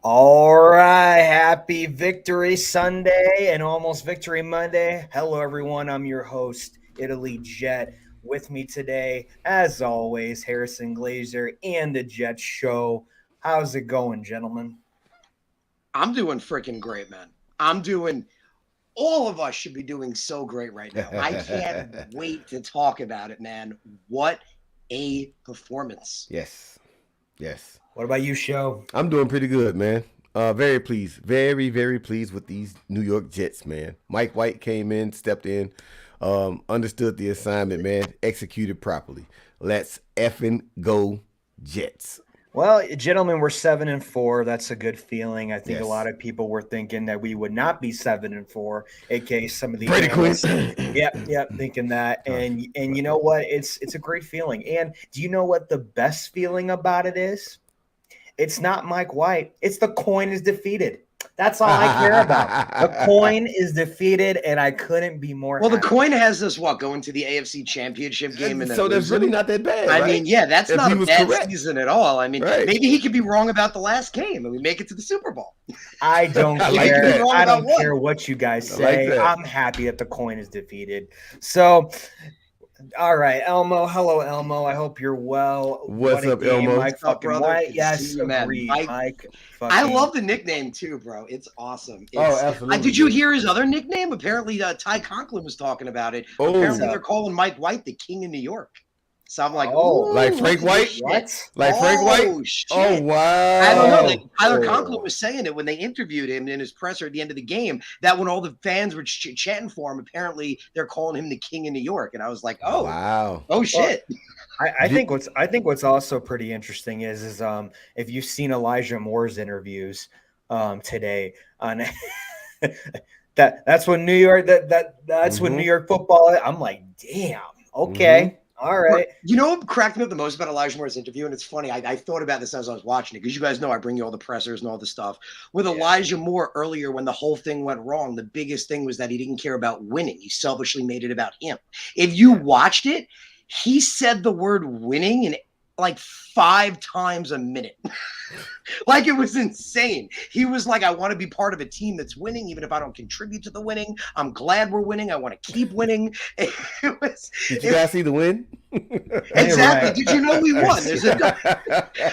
All right, happy Victory Sunday and almost Victory Monday. Hello, everyone. I'm your host, Italy Jet. With me today, as always, Harrison Glaser and the Jet Show. How's it going, gentlemen? I'm doing freaking great, man. I'm doing, all of us should be doing so great right now. I can't wait to talk about it, man. What a performance. Yes. Yes. What about you, Show? I'm doing pretty good, man. Very pleased. Very, very pleased with these New York Jets, man. Mike White came in, stepped in, understood the assignment, man, executed properly. Let's effing go Jets. Well, gentlemen, we're 7-4. That's a good feeling. I think a lot Yes. of people were thinking that we would not be 7-4, aka some of the Brady Quinn. analysts. Yep, thinking that. Gosh. And you know what? It's a great feeling. And do you know what the best feeling about it is? It's not Mike White. It's the coin is defeated. That's all I care about. The coin is defeated, and I couldn't be more Well, the happy. coin has us going to the AFC Championship game and then So that's losing. really not that bad. I right? mean, yeah, that's If not he a was bad correct. season at all. I mean, Right. maybe he could be wrong about the last game and we make it to the Super Bowl. I don't I like care. that. I About don't what? care what you guys I like say. that. I'm happy that the coin is defeated. So, all right, Elmo. Hello, Elmo. I hope you're well. What's What a up, game, Elmo? Mike What's up, fucking brother? White. Good to Yes, see you, man. agreed. Mike- Mike. I Fucking, love the nickname too, bro. It's awesome. Oh, It's, absolutely. did you man. hear his other nickname? Apparently, Ty Conklin was talking about it. Oh. Apparently, they're calling Mike White the King of New York. So I'm like, Oh. ooh, Like Frank look at White? this What? shit. Like Frank White? Oh, shit. Oh, wow. I don't know. Tyler Oh. Conklin was saying it when they interviewed him in his presser at the end of the game. That when all the fans were chanting for him, apparently they're calling him the King of New York, and I was like, oh, Wow. oh shit. I think what's also pretty interesting is if you've seen Elijah Moore's interviews today on that's when New York that's when Mhm. New York football. I'm like, damn. Okay. All right. You know what cracked me up the most about Elijah Moore's interview? And it's funny, I thought about this as I was watching it, because you guys know I bring you all the pressers and all the stuff. With Yeah. Elijah Moore earlier, when the whole thing went wrong, the biggest thing was that he didn't care about winning. He selfishly made it about him. If you watched it, he said the word winning in like 5 times a minute. Like, it was insane. He was like, I want to be part of a team that's winning, even if I don't contribute to the winning. I'm glad we're winning. I want to keep winning. It was Did you guys see the win? exactly. Right. Did you know we won?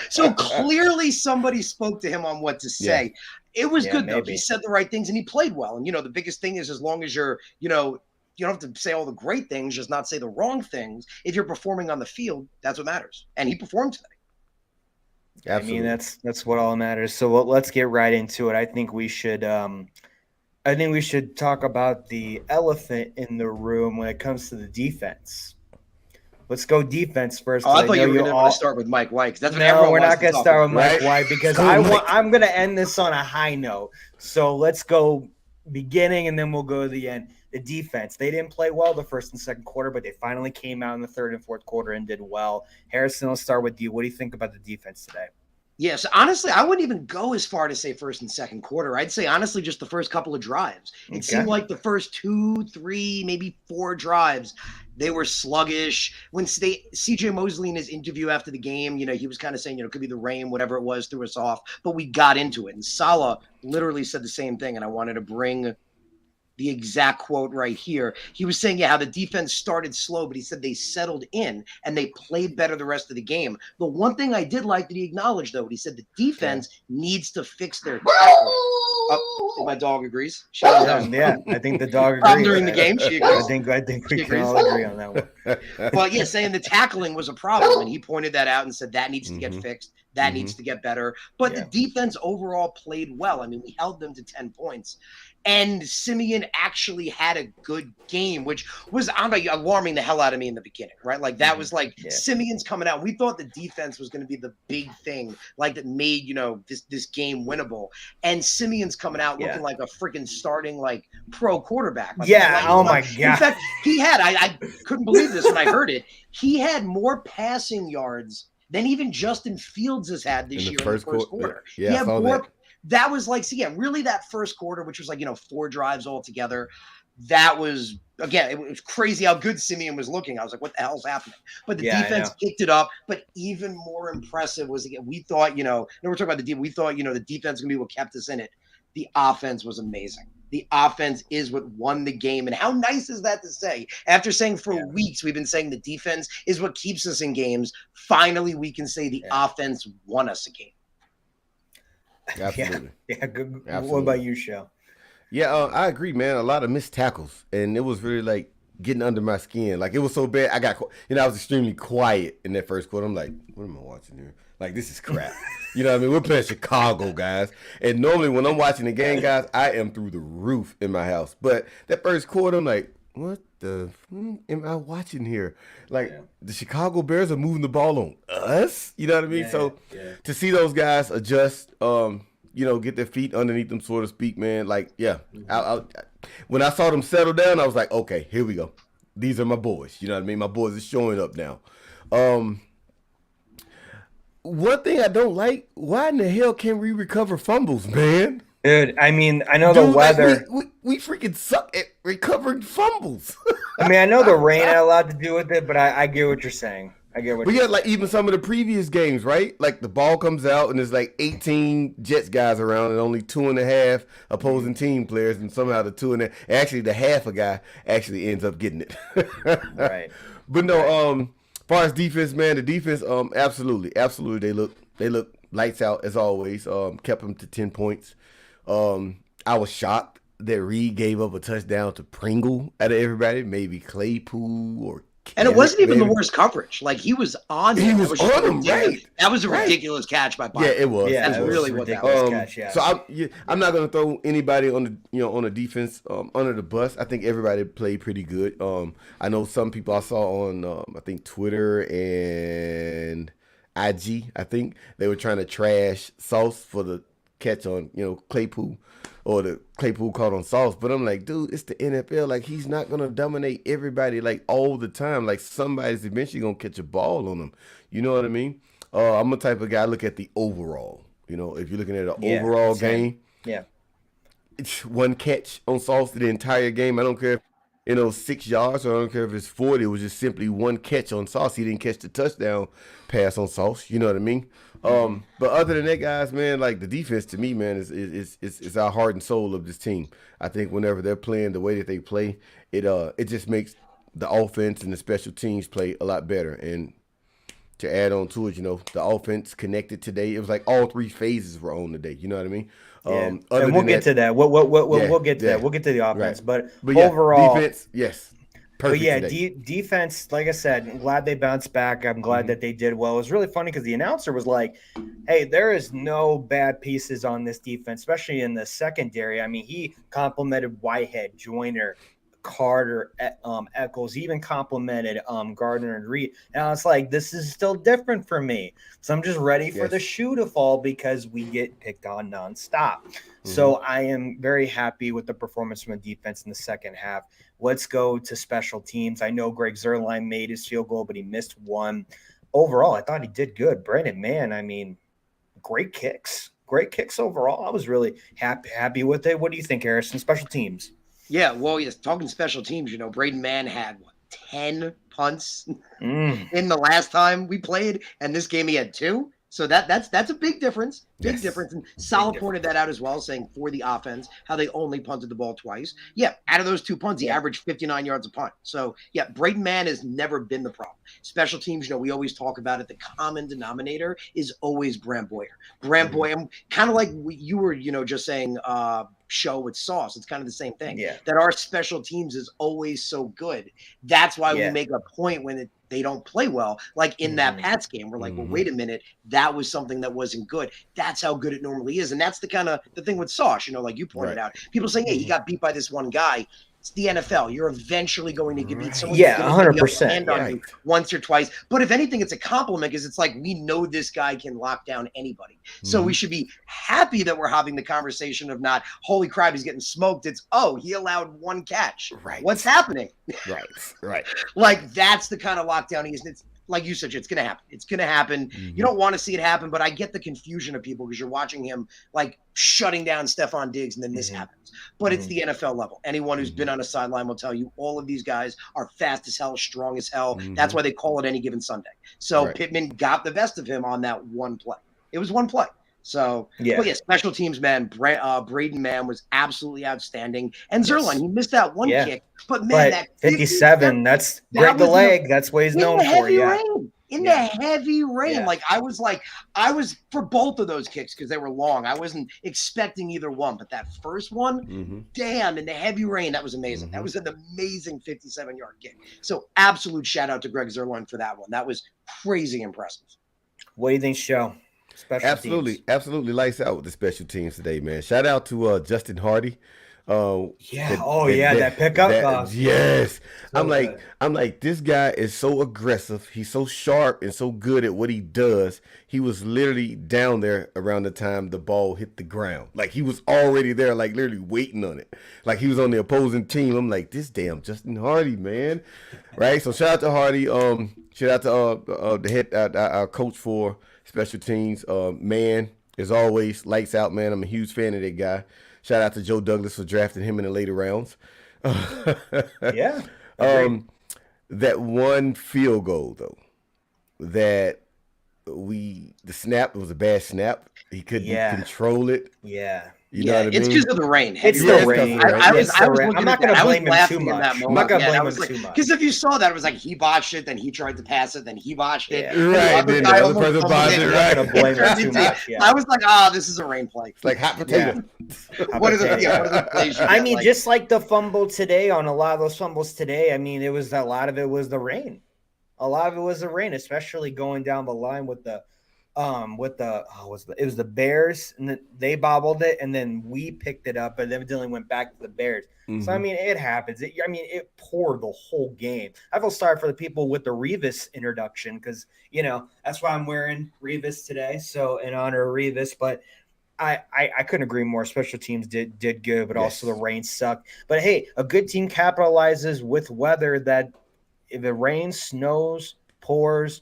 So clearly somebody spoke to him on what to say. It was Yeah, good though. maybe. He said the right things and he played well. And the biggest thing is, as long as you're, you don't have to say all the great things, just not say the wrong things. If you're performing on the field, that's what matters. And he performed today. Absolutely. I mean, that's what all matters. So let's get right into it. I think we should talk about the elephant in the room when it comes to the defense. Let's go defense first. Oh, 'cause I thought you were know going to all- want to start with Mike White, because that's what No, everyone we're wants not to going to talk start with about. Mike Right. White because Go, Mike. I'm going to end this on a high note. So let's go beginning and then we'll go to the end. The defense, they didn't play well the first and second quarter, but they finally came out in the third and fourth quarter and did well. Harrison, let's start with you. What do you think about the defense today? Yes, honestly, I wouldn't even go as far to say first and second quarter. I'd say, honestly, just the first couple of drives. It seemed like the first 2, 3, maybe 4 drives, they were sluggish. When CJ Mosley in his interview after the game, he was kind of saying, it could be the rain, whatever it was, threw us off, but we got into it. And Salah literally said the same thing, and I wanted to bring the exact quote right here. He was saying, how the defense started slow, but he said they settled in and they played better the rest of the game. The one thing I did like that he acknowledged, though, he said the defense needs to fix their tackle. Oh, my dog agrees. Yeah, I think the dog agrees. During the game, she agrees. I think we She can agrees. all agree on that one. But yeah, saying the tackling was a problem, and he pointed that out and said that needs to get fixed. That needs to get better. But the defense overall played well. I mean, we held them to 10 points. And Simeon actually had a good game, which was alarming the hell out of me in the beginning, right? Like, that was like Simeon's coming out. We thought the defense was going to be the big thing, like, that made, this game winnable. And Simeon's coming out looking like a freaking starting, like, pro quarterback. Like, oh my God. In fact, he had, I couldn't believe this when I heard it, he had more passing yards than even Justin Fields has had this year in the first quarter. Yeah, I saw that. That was like, really that first quarter, which was like, 4 drives altogether. that was, again, it was crazy how good Simeon was looking. I was like, what the hell's happening? But the defense picked it up. But even more impressive was, again, we thought, no, we're talking about the defense. We thought, the defense was going to be what kept us in it. The offense was amazing. The offense is what won the game. And how nice is that to say? After saying for weeks, we've been saying the defense is what keeps us in games. Finally, we can say the offense won us a game. Absolutely. Yeah. Good. Absolutely. What about you, Shell? Yeah, I agree, man. A lot of missed tackles. And it was really like getting under my skin. Like, it was so bad. I was extremely quiet in that first quarter. I'm like, what am I watching here? Like, this is crap. You know what I mean? We're playing Chicago, guys. And normally when I'm watching the game, guys, I am through the roof in my house. But that first quarter, I'm like, what the am I watching here? Like, the Chicago Bears are moving the ball on us? You know what I mean? To see those guys adjust, get their feet underneath them, so to speak, man. Like, when I saw them settle down, I was like, okay, here we go. These are my boys. You know what I mean? My boys are showing up now. One thing I don't like, why in the hell can't we recover fumbles, man? Dude, I mean, I know the weather. Like we freaking suck at recovering fumbles. I mean, I know the rain had a lot to do with it, but I get what you're saying. Like even some of the previous games, right? Like the ball comes out and there's like 18 Jets guys around and only 2.5 opposing team players, and somehow actually the half a guy actually ends up getting it. Right. But no, as far as defense, man, the defense, absolutely, they look lights out as always. Kept them to 10 points. I was shocked that Reed gave up a touchdown to Pringle out of everybody, maybe Claypool or. And it wasn't even the worst coverage. Like, he was on him. He was on him, right? That was a ridiculous catch by Bobby. Yeah, it was. Yeah, that's really what that was. Catch, yeah. So I'm not gonna throw anybody on the defense under the bus. I think everybody played pretty good. I know some people I saw on I think Twitter and IG. I think they were trying to trash Sauce for the catch on Claypool. Or the Claypool caught on Sauce. But I'm like, dude, it's the NFL. Like, he's not going to dominate everybody, like, all the time. Like, somebody's eventually going to catch a ball on him. You know what I mean? I'm the type of guy, look at the overall. If you're looking at an overall game. Yeah. It's one catch on Sauce the entire game. I don't care if 6 yards, or I don't care if it's 40. It was just simply one catch on Sauce. He didn't catch the touchdown pass on Sauce. You know what I mean? But other than that, guys, man, like, the defense to me, man, is our heart and soul of this team. I think whenever they're playing the way that they play, it just makes the offense and the special teams play a lot better. And to add on to it, the offense connected today. It was like all three phases were on today. You know what I mean? And we'll get to that. We'll get to that. We'll get to the offense, right. but overall, defense, yes. Perfect. But yeah, defense, like I said, I'm glad they bounced back. I'm glad that they did well. It was really funny because the announcer was like, hey, there is no bad pieces on this defense, especially in the secondary. I mean, he complimented Whitehead, Joyner, Carter, Eccles, even complimented Gardner and Reed. And I was like, this is still different for me. So I'm just ready for the shoe to fall because we get picked on nonstop. So I am very happy with the performance from the defense in the second half. Let's go to special teams. I know Greg Zuerlein made his field goal, but he missed one. Overall, I thought he did good. Brandon Mann, I mean, great kicks overall. I was really happy with it. What do you think, Harrison? Special teams? Yeah, well, yes. Talking special teams, Braden Mann had 10 punts in the last time we played, and this game he had 2. So that's a big difference. Big difference. And Sal pointed that out as well, saying for the offense, how they only punted the ball twice. Yeah, out of those 2 punts, he averaged 59 yards a punt. So, yeah, Braden Mann has never been the problem. Special teams, we always talk about it. The common denominator is always Bram Boyer. Boyer, kind of like you were, just saying show with Sauce. It's kind of the same thing. Yeah. That our special teams is always so good. That's why we make a point when they don't play well. Like in that Pats game, we're like, well, wait a minute. That was something that wasn't good. That's how good it normally is. And that's the thing with Sauce, like you pointed out. People saying, hey, he got beat by this one guy. It's the NFL. You're eventually going to beat someone. Yeah, 100%. On you once or twice. But if anything, it's a compliment because it's like we know this guy can lock down anybody. So we should be happy that we're having the conversation of not, holy crap, he's getting smoked. It's, he allowed one catch. Right. What's happening? Right. Like, that's the kind of lockdown he is. And it's like you said, it's going to happen. It's going to happen. Mm-hmm. You don't want to see it happen, but I get the confusion of people because you're watching him like shutting down Stephon Diggs and then this happens. But it's the NFL level. Anyone who's been on a sideline will tell you all of these guys are fast as hell, strong as hell. That's why they call it any given Sunday. So Pittman got the best of him on that one play. It was one play. So, but yeah, special teams, man. Braden Mann was absolutely outstanding. And Zerline, he missed that one kick. But, man, that 57, that's break the leg. That's what he's known for. In the heavy rain. Like, I was for both of those kicks because they were long. I wasn't expecting either one. But that first one, damn, in the heavy rain, that was amazing. That was an amazing 57-yard kick. So, absolute shout out to Greg Zerline for that one. That was crazy impressive. What do you think, Show? Absolutely lights out with the special teams today, man. Shout out to Justin Hardy. That pickup. Yes. So I'm like, this guy is so aggressive. He's so sharp and so good at what he does. He was literally down there around the time the ball hit the ground. Like he was already there, like literally waiting on it. Like he was on the opposing team. I'm like, this damn Justin Hardy, man. Right. So shout out to Hardy. Shout out to the head our coach for special teams. Man, as always, lights out, man. I'm a huge fan of that guy. Shout out to Joe Douglas for drafting him in the later rounds. That one field goal, though, the snap, it was a bad snap. He couldn't control it. Yeah. You know what I mean? It's because of the rain. It's the rain. I'm not going to blame him too much. I'm not going to blame him too much. Because if you saw that, it was like he botched it, then he tried to pass it, then he botched it. Right. Then the other person botched it, right. I'm not going to blame him too much. I was like, this is a rain play. It's like hot potato. What are the plays? I mean, just like the fumble today, on a lot of those fumbles today, I mean, a lot of it was the rain. A lot of it was the rain, especially going down the line with the it was the Bears, and then they bobbled it, and then we picked it up, and evidently went back to the Bears. So I mean, it happens. It poured the whole game. I feel sorry for the people with the Revis introduction because that's why I'm wearing Revis today. So in honor of Revis, but I couldn't agree more. Special teams did good, but also the rain sucked. But hey, a good team capitalizes with weather that if it rains, snows, pours.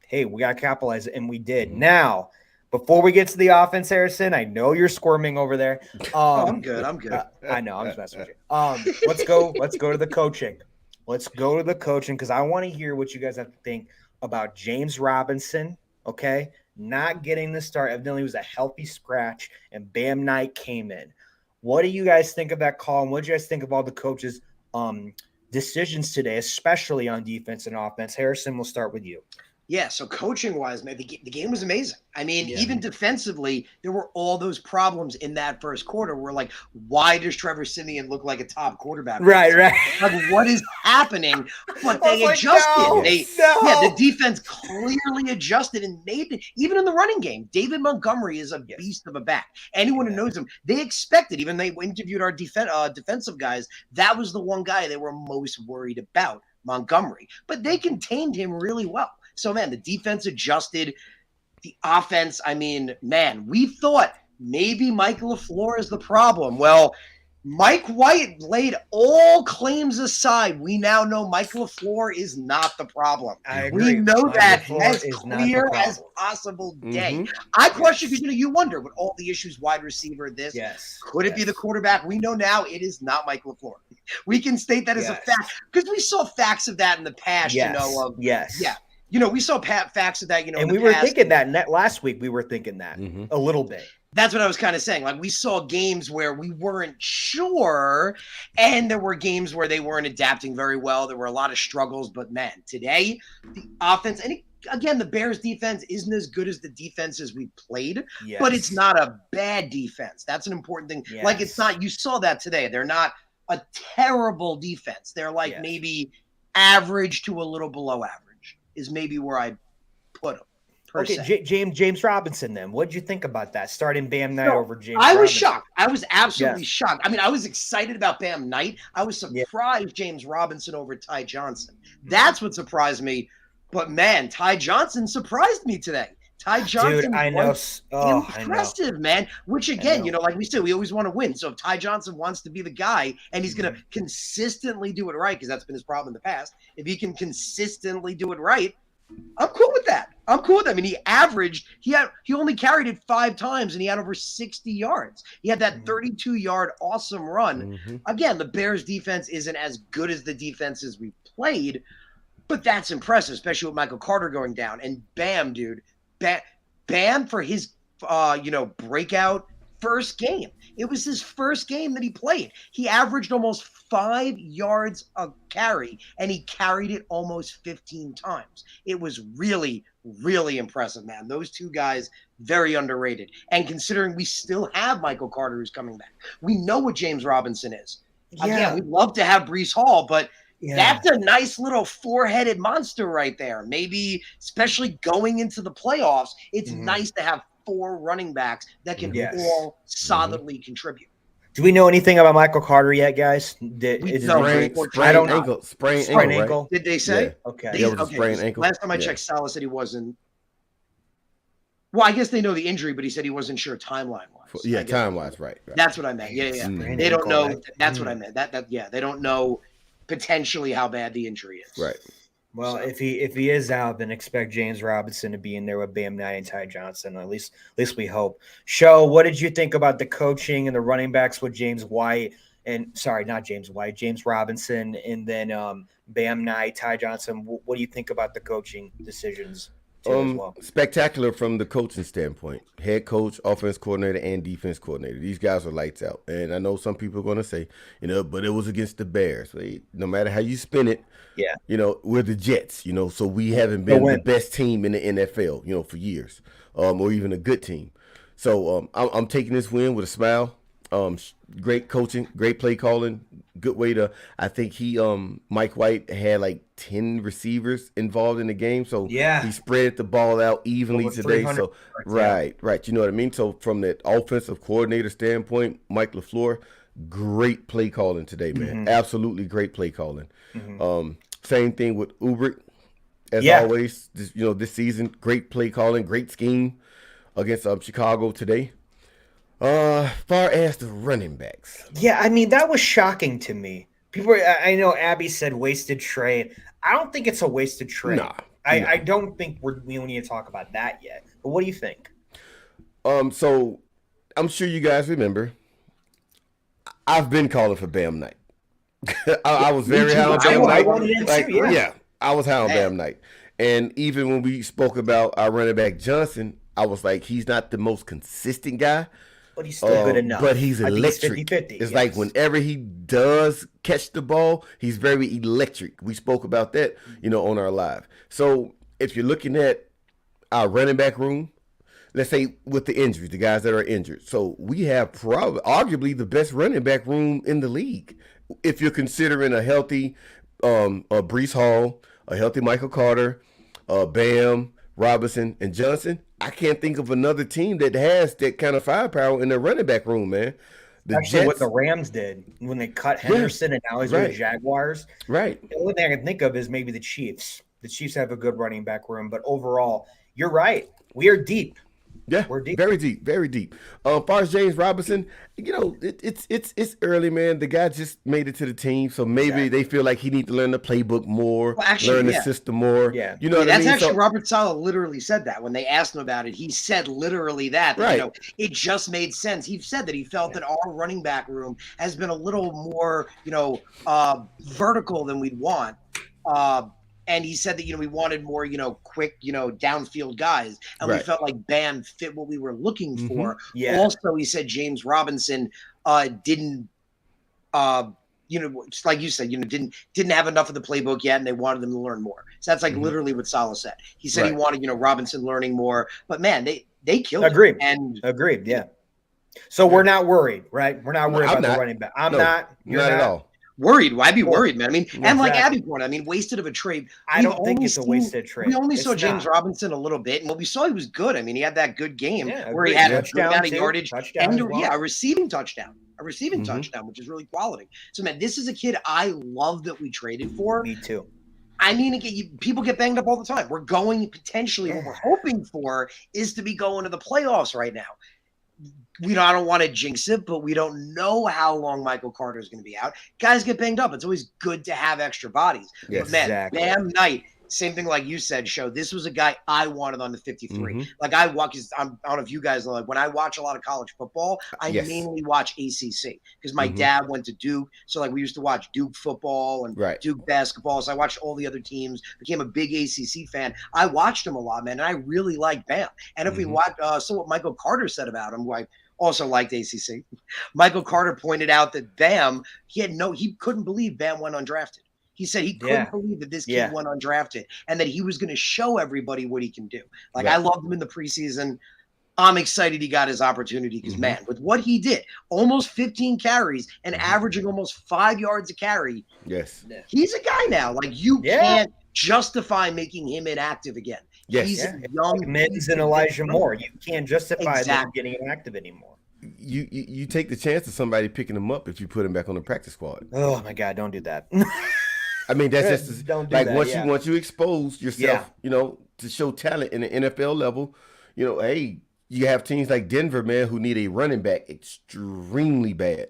Hey, we got to capitalize it, and we did. Now, before we get to the offense, Harrison, I know you're squirming over there. I'm good. I know. I'm just messing with you. Let's go to the coaching. Let's go to the coaching because I want to hear what you guys have to think about James Robinson, okay? Not getting the start. Evidently, it was a healthy scratch, and Bam Knight came in. What do you guys think of that call, and what do you guys think of all the coaches' decisions today, especially on defense and offense? Harrison, we'll start with you. Yeah, so coaching-wise, man, the game was amazing. I mean, even defensively, there were all those problems in that first quarter where, like, why does Trevor Siemian look like a top quarterback? Right. Like, what is happening? But they adjusted. The defense clearly adjusted and made it. Even in the running game, David Montgomery is a beast of a back. Anyone who knows him, they expected, even they interviewed our defensive guys, that was the one guy they were most worried about, Montgomery. But they contained him really well. So, man, the defense adjusted. The offense, I mean, man, we thought maybe Mike LaFleur is the problem. Well, Mike White laid all claims aside. We now know Mike LaFleur is not the problem. I agree. We know that as clear as possible day. I question because you wonder with all the issues, wide receiver, this. Could it be the quarterback? We know now it is not Mike LaFleur. We can state that as a fact because we saw facts of that in the past, we saw facts of that, and we were thinking that last week. We were thinking that a little bit. That's what I was kind of saying. Like, we saw games where we weren't sure, and there were games where they weren't adapting very well. There were a lot of struggles, but man, today the offense, and again, the Bears defense isn't as good as the defenses we played, but it's not a bad defense. That's an important thing. Like, it's not. You saw that today. They're not a terrible defense. They're like maybe average to a little below average. Is maybe where I put him. Okay, James Robinson. Then, what did you think about that? Starting Bam Knight over James. I was shocked. I was absolutely shocked. I mean, I was excited about Bam Knight. I was surprised James Robinson over Ty Johnson. That's what surprised me. But man, Ty Johnson surprised me today. Ty Johnson, dude, I know. Impressive, man. Which again, like we said, we always want to win. So if Ty Johnson wants to be the guy and he's going to consistently do it right, because that's been his problem in the past. If he can consistently do it right, I'm cool with that. I mean, he only carried it 5 times and he had over 60 yards. He had that 32-yard awesome run. Mm-hmm. Again, the Bears defense isn't as good as the defenses we played, but that's impressive, especially with Michael Carter going down. And bam, dude, bam for his breakout first game. It was his first game that he played. He averaged almost 5 yards a carry, and he carried it almost 15 times. It was really, really impressive, man. Those two guys, very underrated. And considering we still have Michael Carter who's coming back, we know what James Robinson is. Yeah. Again, we'd love to have Breece Hall, but Yeah. that's a nice little 4-headed monster right there. Maybe, especially going into the playoffs, it's nice to have 4 running backs that can all solidly contribute. Do we know anything about Michael Carter yet, guys? Sprained ankle. Did they say? Yeah. Okay. Yeah, it was a sprained ankle. Last time I checked, Salah said he wasn't. Well, I guess they know the injury, but he said he wasn't sure timeline-wise. Yeah, time-wise, right. That's what I meant. Yeah. They don't know. That's what I meant. They don't know potentially how bad the injury is. Right. Well, if he is out, then expect James Robinson to be in there with Bam Knight and Ty Johnson. At least we hope. Sho, what did you think about the coaching and the running backs with James Robinson, and then Bam Knight, Ty Johnson? What do you think about the coaching decisions? As well? Spectacular from the coaching standpoint. Head coach, offense coordinator, and defense coordinator. These guys are lights out. And I know some people are going to say, but it was against the Bears. No matter how you spin it, we're the Jets, so we haven't been the best team in the NFL, for years, or even a good team. So I'm taking this win with a smile. Great coaching, great play calling, good way to. I think Mike White had like 10 receivers involved in the game, so he spread the ball out evenly today. So right, you know what I mean. So from that offensive coordinator standpoint, Mike LaFleur, great play calling today, man. Absolutely great play calling. Same thing with Ulbrich, as always. This season, great play calling, great scheme against Chicago today. Far as the running backs. Yeah, I mean, that was shocking to me. I know Abby said wasted trade. I don't think it's a wasted trade. Nah. I don't think we need to talk about that yet. But what do you think? So I'm sure you guys remember, I've been calling for Bam Knight. I was very high on Bam Knight. I was high on Bam Knight. And even when we spoke about our running back Johnson, I was like, he's not the most consistent guy. But he's still good enough. But he's electric. 50-50, it's like whenever he does catch the ball, he's very electric. We spoke about that, on our live. So if you're looking at our running back room, let's say with the injuries, the guys that are injured. So we have arguably the best running back room in the league. If you're considering a healthy Breece Hall, a healthy Michael Carter, Bam, Robinson, and Johnson, I can't think of another team that has that kind of firepower in their running back room, man. Actually, what the Rams did when they cut Henderson and now he's with the Jaguars. Right. The only thing I can think of is maybe the Chiefs. The Chiefs have a good running back room, but overall, you're right. We are deep. Yeah, we're deep. Very deep, very deep. As far as James Robinson, it's early, man. The guy just made it to the team, so maybe they feel like he needs to learn the playbook more, learn the system more. Yeah, you know what I mean? That's actually Robert Saleh literally said that when they asked him about it. He said literally that it just made sense. He said that he felt that our running back room has been a little more, vertical than we'd want. And he said that, we wanted more, quick, downfield guys. And we felt like Bam fit what we were looking for. Yeah. Also, he said James Robinson didn't, just like you said, didn't have enough of the playbook yet, and they wanted them to learn more. So that's like literally what Saleh said. He said he wanted, Robinson learning more. But, man, they killed Agreed. him. Agreed, yeah. So we're not worried, right? We're not worried about the running back. I'm not. You're not at all. Worried. Why be worried, man? I mean, and like Abby pointed, wasted of a trade. I don't think it's a wasted trade. We only saw James Robinson a little bit, and what we saw, he was good. I mean, he had that good game where he had a good amount of yardage and a receiving touchdown. Touchdown, which is really quality. So, man, this is a kid I love that we traded for. Me too. I mean, people get banged up all the time. We're going potentially, what we're hoping for is to be going to the playoffs right now. I don't want to jinx it, but we don't know how long Michael Carter is going to be out. Guys get banged up. It's always good to have extra bodies. Yes, but man, Bam Knight, same thing like you said, Show. This was a guy I wanted on the 53. Mhm. Like I watch, I don't know if you guys know, like when I watch a lot of college football, I Yes. mainly watch ACC because my Mhm. dad went to Duke. So like we used to watch Duke football and Right. Duke basketball. So I watched all the other teams, became a big ACC fan. I watched him a lot, man, and I really like Bam. And if we watch, saw what Michael Carter said about him, who I also liked ACC. Michael Carter pointed out that Bam, he couldn't believe Bam went undrafted. He said he couldn't believe that this kid went undrafted and that he was going to show everybody what he can do. Like, I loved him in the preseason. I'm excited he got his opportunity because, man, with what he did, almost 15 carries and averaging almost 5 yards a carry. Yes. He's a guy now. Like, you can't justify making him inactive again. Yes. He's a young Mims and Elijah Moore. You can't justify them getting inactive anymore. You take the chance of somebody picking him up if you put him back on the practice squad. Oh my God, don't do that. I mean, that's just don't do like that, once you expose yourself, to show talent in the NFL level, hey, you have teams like Denver, man, who need a running back extremely bad.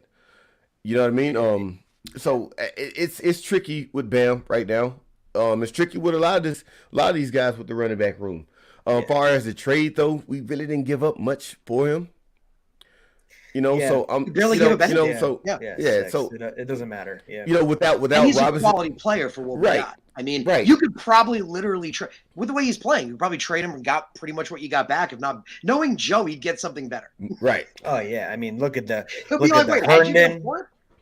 You know what I mean? So it's tricky with Bam right now. It's tricky with a lot of these guys with the running back room. As far as the trade though, we really didn't give up much for him. So barely give up anything. So it doesn't matter. Without and he's Robinson, a quality player for what we got. I mean, you could probably literally trade with the way he's playing. You could probably trade him and got pretty much what you got back. If not, knowing Joe, he'd get something better. Right. Oh yeah. I mean, look at the Herndon.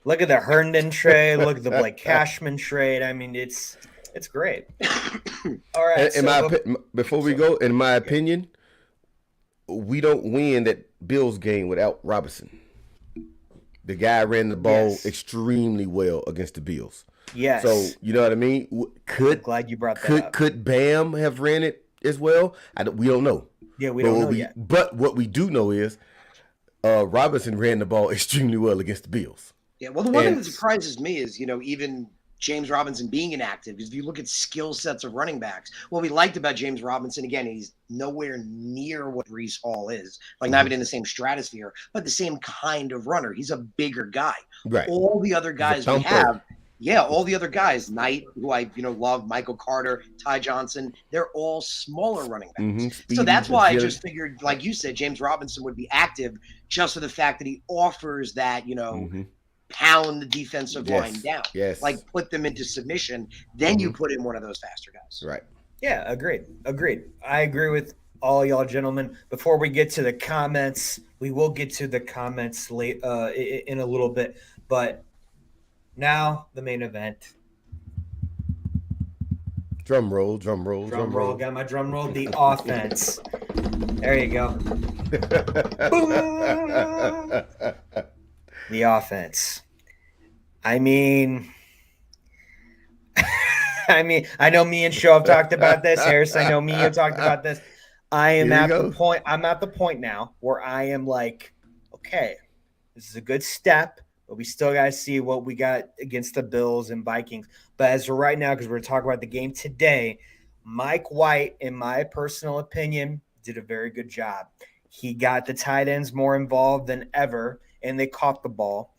Look at the Herndon trade. Look at the Blake Cashman trade. I mean, it's great. All right. Before we go, in my opinion, we don't win that Bills game without Robinson. The guy ran the ball extremely well against the Bills. Yes. So you know what I mean? I'm glad you brought that up. Could Bam have ran it as well? We don't know. Yeah, we don't know yet. But what we do know is Robinson ran the ball extremely well against the Bills. Yeah, well, the one thing that surprises me is, even James Robinson being inactive, because if you look at skill sets of running backs, what we liked about James Robinson, again, he's nowhere near what Breece Hall is, like not even in the same stratosphere, but the same kind of runner. He's a bigger guy. Right. All the other guys we have, all the other guys, Knight, who I love, Michael Carter, Ty Johnson, they're all smaller running backs. So that's why I just figured, like you said, James Robinson would be active just for the fact that he offers that, pound the defensive line down. Yes. Like put them into submission. Then you put in one of those faster guys. Right. Yeah, agreed. I agree with all y'all gentlemen. Before we get to the comments, we will get to the comments late in a little bit. But now the main event. Drum roll. Got my drum roll. The offense. There you go. The offense. I mean, I know me and Show have talked about this. Harris, I know me have talked about this. I'm at the point now where I am like, okay, this is a good step, but we still got to see what we got against the Bills and Vikings. But as of right now, because we're talking about the game today, Mike White, in my personal opinion, did a very good job. He got the tight ends more involved than ever, and they caught the ball.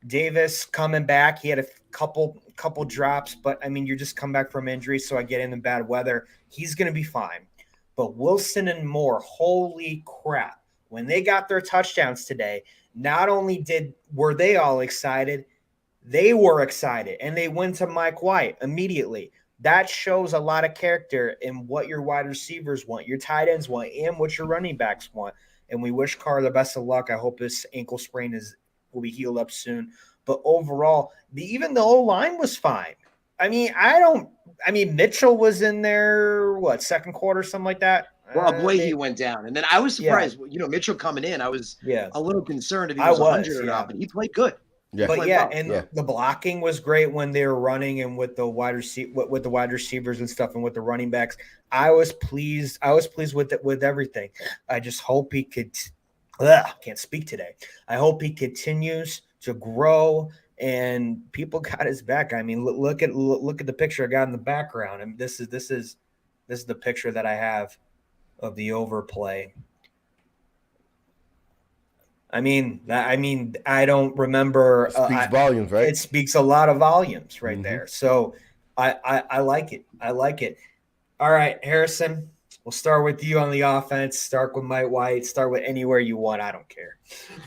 Davis coming back, he had a couple drops, but I mean, you're just come back from injury, so I get in the bad weather. He's going to be fine. But Wilson and Moore, holy crap. When they got their touchdowns today, not only were they all excited, they were excited, and they went to Mike White immediately. That shows a lot of character in what your wide receivers want, your tight ends want, and what your running backs want. And we wish Carr the best of luck. I hope his ankle sprain will be healed up soon. But overall, even the O-line was fine. I mean, Mitchell was in there, second quarter, something like that? Well, he went down. And then I was surprised, Mitchell coming in, I was a little concerned if he was 100 or not, but he played good. Yeah. But the blocking was great when they were running and with the wide receivers and stuff and with the running backs. I was pleased. with everything. I just hope he could. Can't speak today. I hope he continues to grow and people got his back. I mean, look at the picture I got in the background. And this is the picture that I have of the overplay. I mean, I don't remember. It speaks volumes, right? It speaks a lot of volumes right there. So I like it. All right, Harrison, we'll start with you on the offense. Start with Mike White. Start with anywhere you want. I don't care.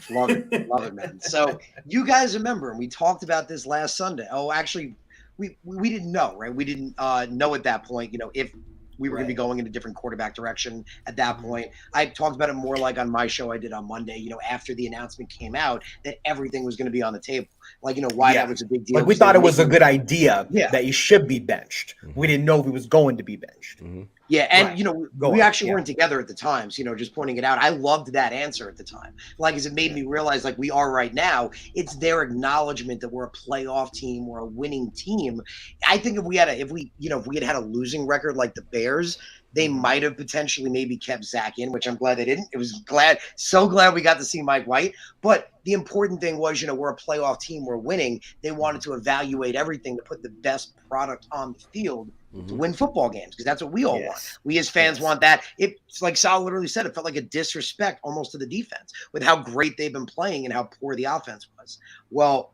Love it, man. So you guys remember, and we talked about this last Sunday. Oh, actually, we didn't know, right? We didn't know at that point, if we were going to be going in a different quarterback direction at that point. I talked about it more like on my show I did on Monday, after the announcement came out that everything was going to be on the table. Like, why that was a big deal. Like, we thought it was a good idea that he should be benched. We didn't know if he was going to be benched. Yeah, and we actually weren't together at the time, so just pointing it out. I loved that answer at the time. Like, as it made me realize, like we are right now, it's their acknowledgement that we're a playoff team, we're a winning team. I think if we had had a losing record like the Bears, they might have potentially maybe kept Zach in, which I'm glad they didn't. It was so glad we got to see Mike White. But the important thing was, we're a playoff team, we're winning. They wanted to evaluate everything to put the best product on the field to win football games, because that's what we all want. We as fans want that. It's like Sal literally said, it felt like a disrespect almost to the defense with how great they've been playing and how poor the offense was. Well,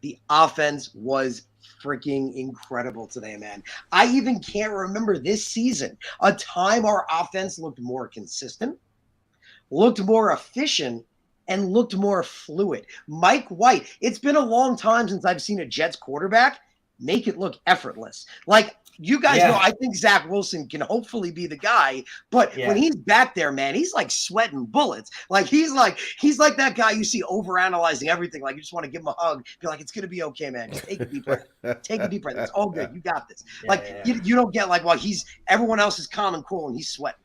the offense was freaking incredible today, man. I even can't remember this season a time our offense looked more consistent, looked more efficient, and looked more fluid. Mike White, it's been a long time since I've seen a Jets quarterback make it look effortless. Like, you guys know, I think Zach Wilson can hopefully be the guy, but when he's back there, man, he's like sweating bullets. Like, he's like that guy you see overanalyzing everything. Like, you just want to give him a hug, be like, it's going to be okay, man. Just take a deep breath. Take a deep breath. It's all good. You got this. You don't get like, well, everyone else is calm and cool and he's sweating.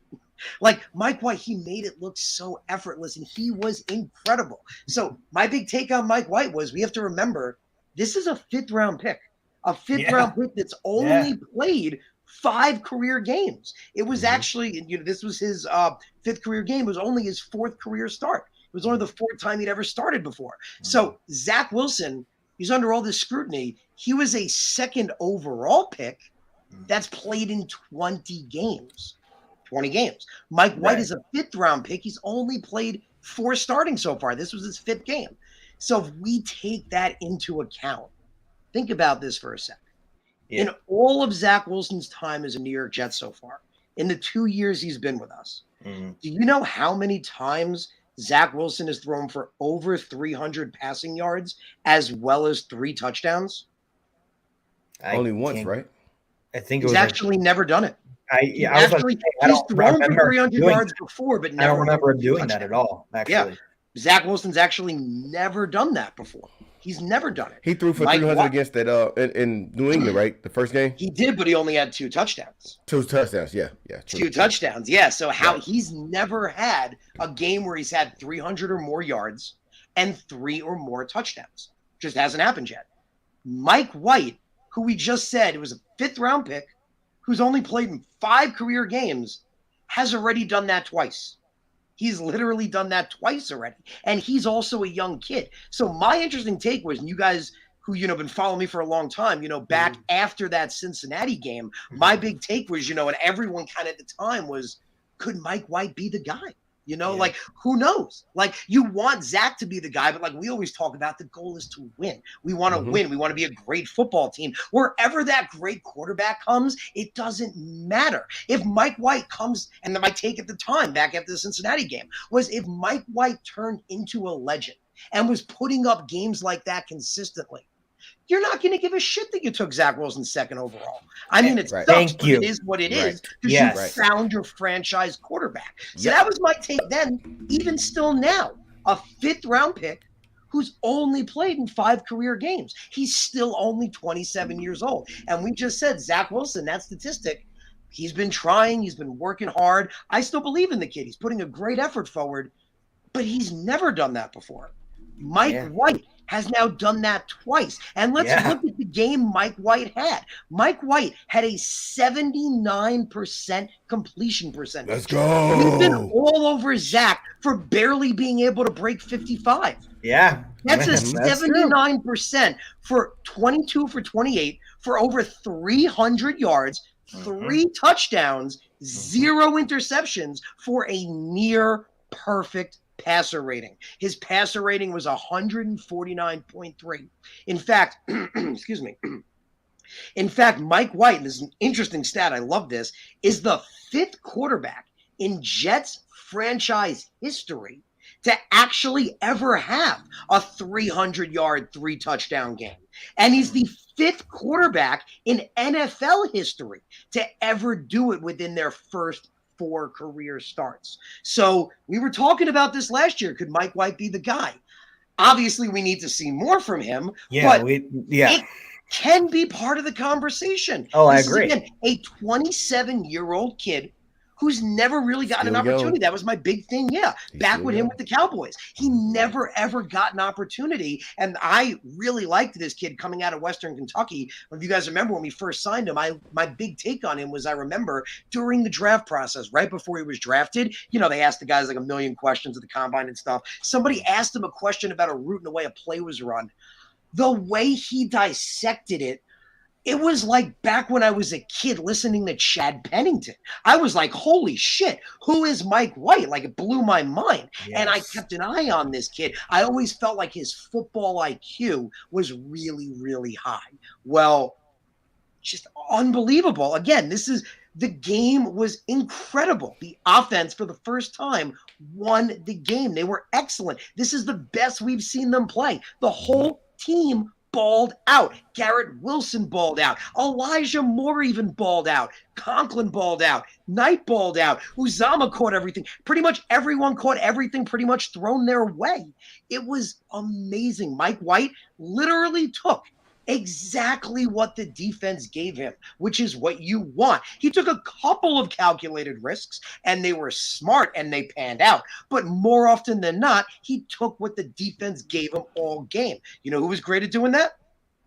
Like, Mike White, he made it look so effortless and he was incredible. So my big take on Mike White was, we have to remember, this is a 5th round pick. A 5th round pick that's only played 5 career games. It was actually, this was his 5th career game. It was only his 4th career start. It was only the 4th time he'd ever started before. So Zach Wilson, he's under all this scrutiny. He was a 2nd overall pick that's played in 20 games. 20 games. Mike White is a 5th round pick. He's only played 4 starting so far. This was his 5th game. So if we take that into account, think about this for a second. In all of Zach Wilson's time as a New York Jet so far, in the 2 years he's been with us, do you know how many times Zach Wilson has thrown for over 300 passing yards as well as 3 touchdowns? Only once, right? I think he's actually never done it. He's thrown for 300 yards before, but never. I don't remember him doing that at all, actually. Zach Wilson's actually never done that before. He's never done it. He threw for 300 against that in New England, right? The first game? He did, but he only had 2 touchdowns. 2 touchdowns, yeah. True. 2 touchdowns, So he's never had a game where he's had 300 or more yards and 3 or more touchdowns. Just hasn't happened yet. Mike White, who we just said was a 5th round pick, who's only played in 5 career games, has already done that twice. He's literally done that twice already. And he's also a young kid. So my interesting take was, and you guys who, been following me for a long time, back after that Cincinnati game, my big take was, and everyone kind of at the time was, could Mike White be the guy? Like, who knows? Like, you want Zach to be the guy, but like we always talk about, the goal is to win. We want to win. We want to be a great football team. Wherever that great quarterback comes, it doesn't matter. If Mike White comes, and my take at the time, back after the Cincinnati game, was if Mike White turned into a legend and was putting up games like that consistently, you're not going to give a shit that you took Zach Wilson 2nd overall. I mean, it sucks, but it is what it is, because you found your franchise quarterback. So that was my take then. Even still now, a 5th round pick who's only played in 5 career games. He's still only 27 years old. And we just said, Zach Wilson, that statistic, he's been trying, he's been working hard. I still believe in the kid. He's putting a great effort forward, but he's never done that before. Mike White has now done that twice. And let's look at the game Mike White had. Mike White had a 79% completion percentage. Let's go. We've been all over Zach for barely being able to break 55. Yeah. That's a 79% for 22 for 28 for over 300 yards, 3 touchdowns, 0 interceptions for a near perfect passer rating. His passer rating was 149.3. In fact, excuse me, In fact, Mike White, and this is an interesting stat, I love this, is the 5th quarterback in Jets franchise history to actually ever have a 300-yard, 3-touchdown game. And he's the 5th quarterback in NFL history to ever do it within their first 4 career starts. So we were talking about this last year. Could Mike White be the guy? Obviously, we need to see more from him. Yeah, it can be part of the conversation. Oh, this I agree. Is, again, a 27-year-old kid who's never really gotten an opportunity. That was my big thing. Yeah. Back with him with the Cowboys. He never, ever got an opportunity. And I really liked this kid coming out of Western Kentucky. If you guys remember when we first signed him, my big take on him was, I remember during the draft process, right before he was drafted, they asked the guys like a million questions at the combine and stuff. Somebody asked him a question about a route and the way a play was run. The way he dissected it, it was like back when I was a kid listening to Chad Pennington. I was like, holy shit, who is Mike White? Like, it blew my mind. Yes. And I kept an eye on this kid. I always felt like his football IQ was really, really high. Well, just unbelievable. Again, the game was incredible. The offense, for the first time, won the game. They were excellent. This is the best we've seen them play. The whole team balled out. Garrett Wilson balled out. Elijah Moore even balled out. Conklin balled out. Knight balled out. Uzama caught everything. Pretty much everyone caught everything pretty much thrown their way. It was amazing. Mike White literally took exactly what the defense gave him, which is what you want. He took a couple of calculated risks, and they were smart, and they panned out. But more often than not, he took what the defense gave him all game. You know who was great at doing that?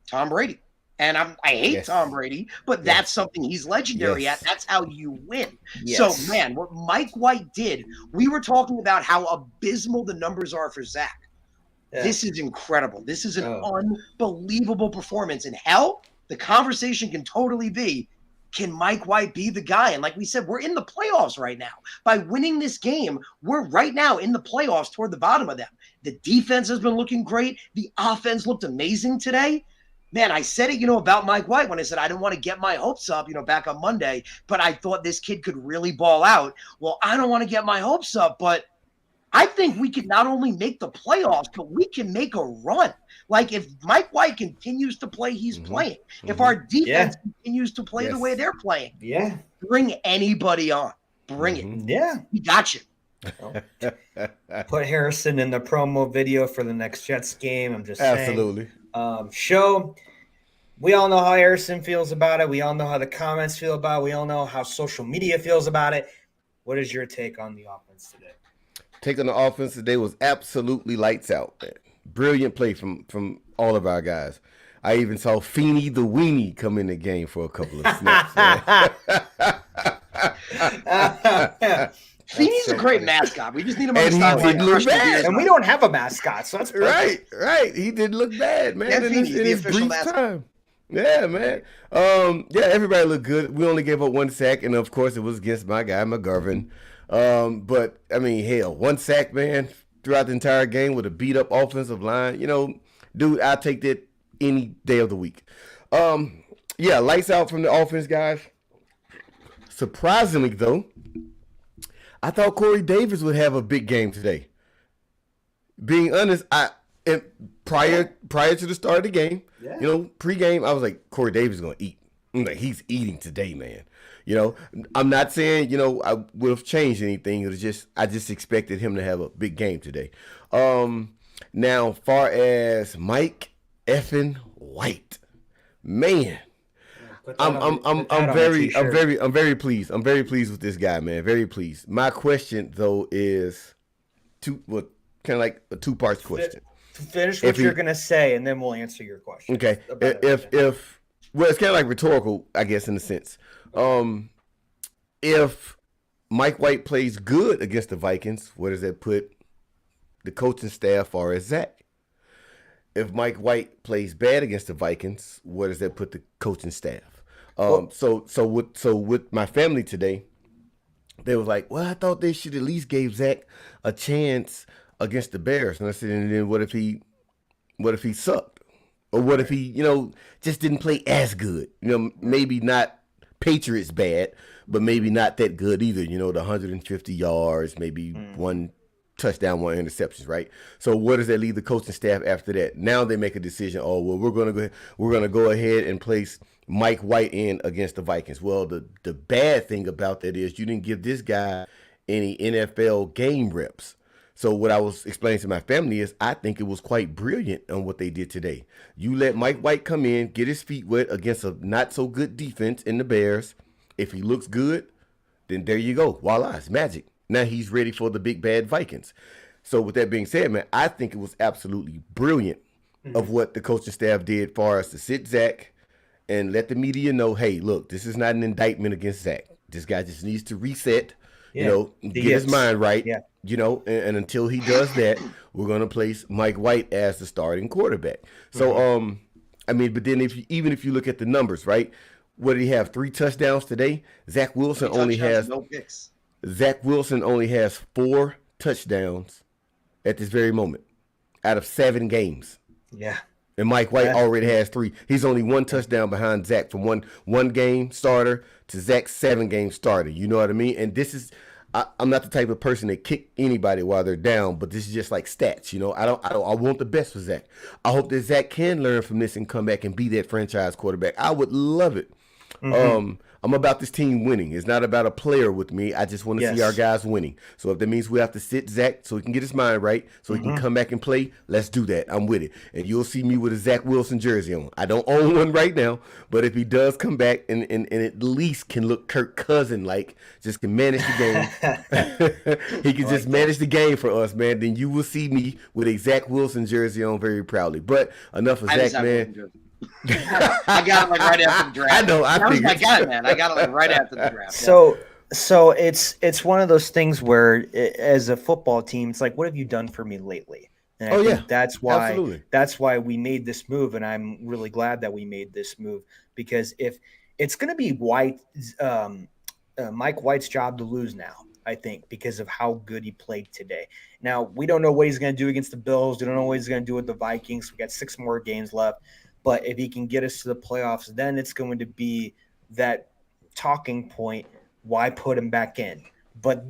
Tom Brady. And I hate Tom Brady, but that's something he's legendary at. That's how you win. So, man, what Mike White did, we were talking about how abysmal the numbers are for Zach. Yeah. This is incredible. This is an unbelievable performance. And hell, the conversation can totally be, can Mike White be the guy? And like we said, we're in the playoffs right now. By winning this game, we're right now in the playoffs toward the bottom of them. The defense has been looking great. The offense looked amazing today. Man, I said it, about Mike White when I said I didn't want to get my hopes up, back on Monday, but I thought this kid could really ball out. Well, I don't want to get my hopes up, but I think we can not only make the playoffs, but we can make a run. Like, if Mike White continues to play, he's playing. If our defense continues to play the way they're playing, bring anybody on. Bring it. Yeah. We got you. Put Harrison in the promo video for the next Jets game. I'm just saying. Absolutely. Show. We all know how Harrison feels about it. We all know how the comments feel about it. We all know how social media feels about it. What is your take on the offense today? Take on the offense today was absolutely lights out, man. Brilliant play from all of our guys. I even saw Feeney the Weenie come in the game for a couple of snaps. Feeney's a great mascot. We just need him on the sideline. And we don't have a mascot, so that's perfect. Right. He didn't look bad, man. Yeah, Feeney's the official mascot. Time. Yeah, man. Everybody looked good. We only gave up 1 sack, and of course it was against my guy McGovern. But I mean, hell, 1 sack, man, throughout the entire game with a beat up offensive line. Dude, I'll take that any day of the week. Lights out from the offense, guys. Surprisingly, though, I thought Corey Davis would have a big game today. Being honest, prior to the start of the game, pregame, I was like, Corey Davis is gonna eat. I'm like, he's eating today, man. I'm not saying, I would have changed anything. It was just, I just expected him to have a big game today. Now, far as Mike effing White, man, I'm very pleased. I'm very pleased with this guy, man. Very pleased. My question though is kind of like a 2-part question. Finish what you're gonna say, and then we'll answer your question. Okay. Well, it's kind of like rhetorical, I guess, in a sense. If Mike White plays good against the Vikings, where does that put the coaching staff or as Zach? If Mike White plays bad against the Vikings, where does that put the coaching staff? So with my family today, they was like, well, I thought they should at least give Zach a chance against the Bears. And I said, and then what if he sucked? Or what if he, just didn't play as good? Maybe not Patriots bad, but maybe not that good either. The 150 yards, maybe one touchdown, one interceptions, right? So where does that leave the coaching staff after that? Now they make a decision. Oh well, we're gonna go ahead and place Mike White in against the Vikings. Well, the bad thing about that is you didn't give this guy any NFL game reps. So what I was explaining to my family is I think it was quite brilliant on what they did today. You let Mike White come in, get his feet wet against a not so good defense in the Bears. If he looks good, then there you go. Voila, it's magic. Now he's ready for the big bad Vikings. So with that being said, man, I think it was absolutely brilliant of what the coaching staff did for us to sit Zach and let the media know, hey, look, this is not an indictment against Zach. This guy just needs to reset, get his mind right. Yeah. And until he does that, we're gonna place Mike White as the starting quarterback. So, but then if you look at the numbers, right? What did he have? 3 touchdowns today. Zach Wilson only has no picks. Zach Wilson only has 4 touchdowns at this very moment out of 7 games. Yeah. And Mike White already has 3. He's only 1 touchdown behind Zach from one game starter to Zach's 7 game starter. You know what I mean? And this is. I'm not the type of person that kick anybody while they're down, but this is just like stats. I want the best for Zach. I hope that Zach can learn from this and come back and be that franchise quarterback. I would love it. I'm about this team winning. It's not about a player with me. I just want to see our guys winning. So if that means we have to sit Zach so he can get his mind right, so he can come back and play, let's do that. I'm with it. And you'll see me with a Zach Wilson jersey on. I don't own one right now, but if he does come back and at least can look Kirk Cousin-like, just can manage the game, he can just manage the game for us, man, then you will see me with a Zach Wilson jersey on very proudly. But enough of Zach, man. I got it right after the draft. I know. I got it, man. I got it right after the draft. So it's one of those things where, as a football team, it's like, what have you done for me lately? And I think that's why we made this move, and I'm really glad that we made this move, because if it's going to be Mike White's job to lose now, I think, because of how good he played today. Now, we don't know what he's going to do against the Bills. We don't know what he's going to do with the Vikings. We got 6 more games left. But if he can get us to the playoffs, then it's going to be that talking point. Why put him back in? But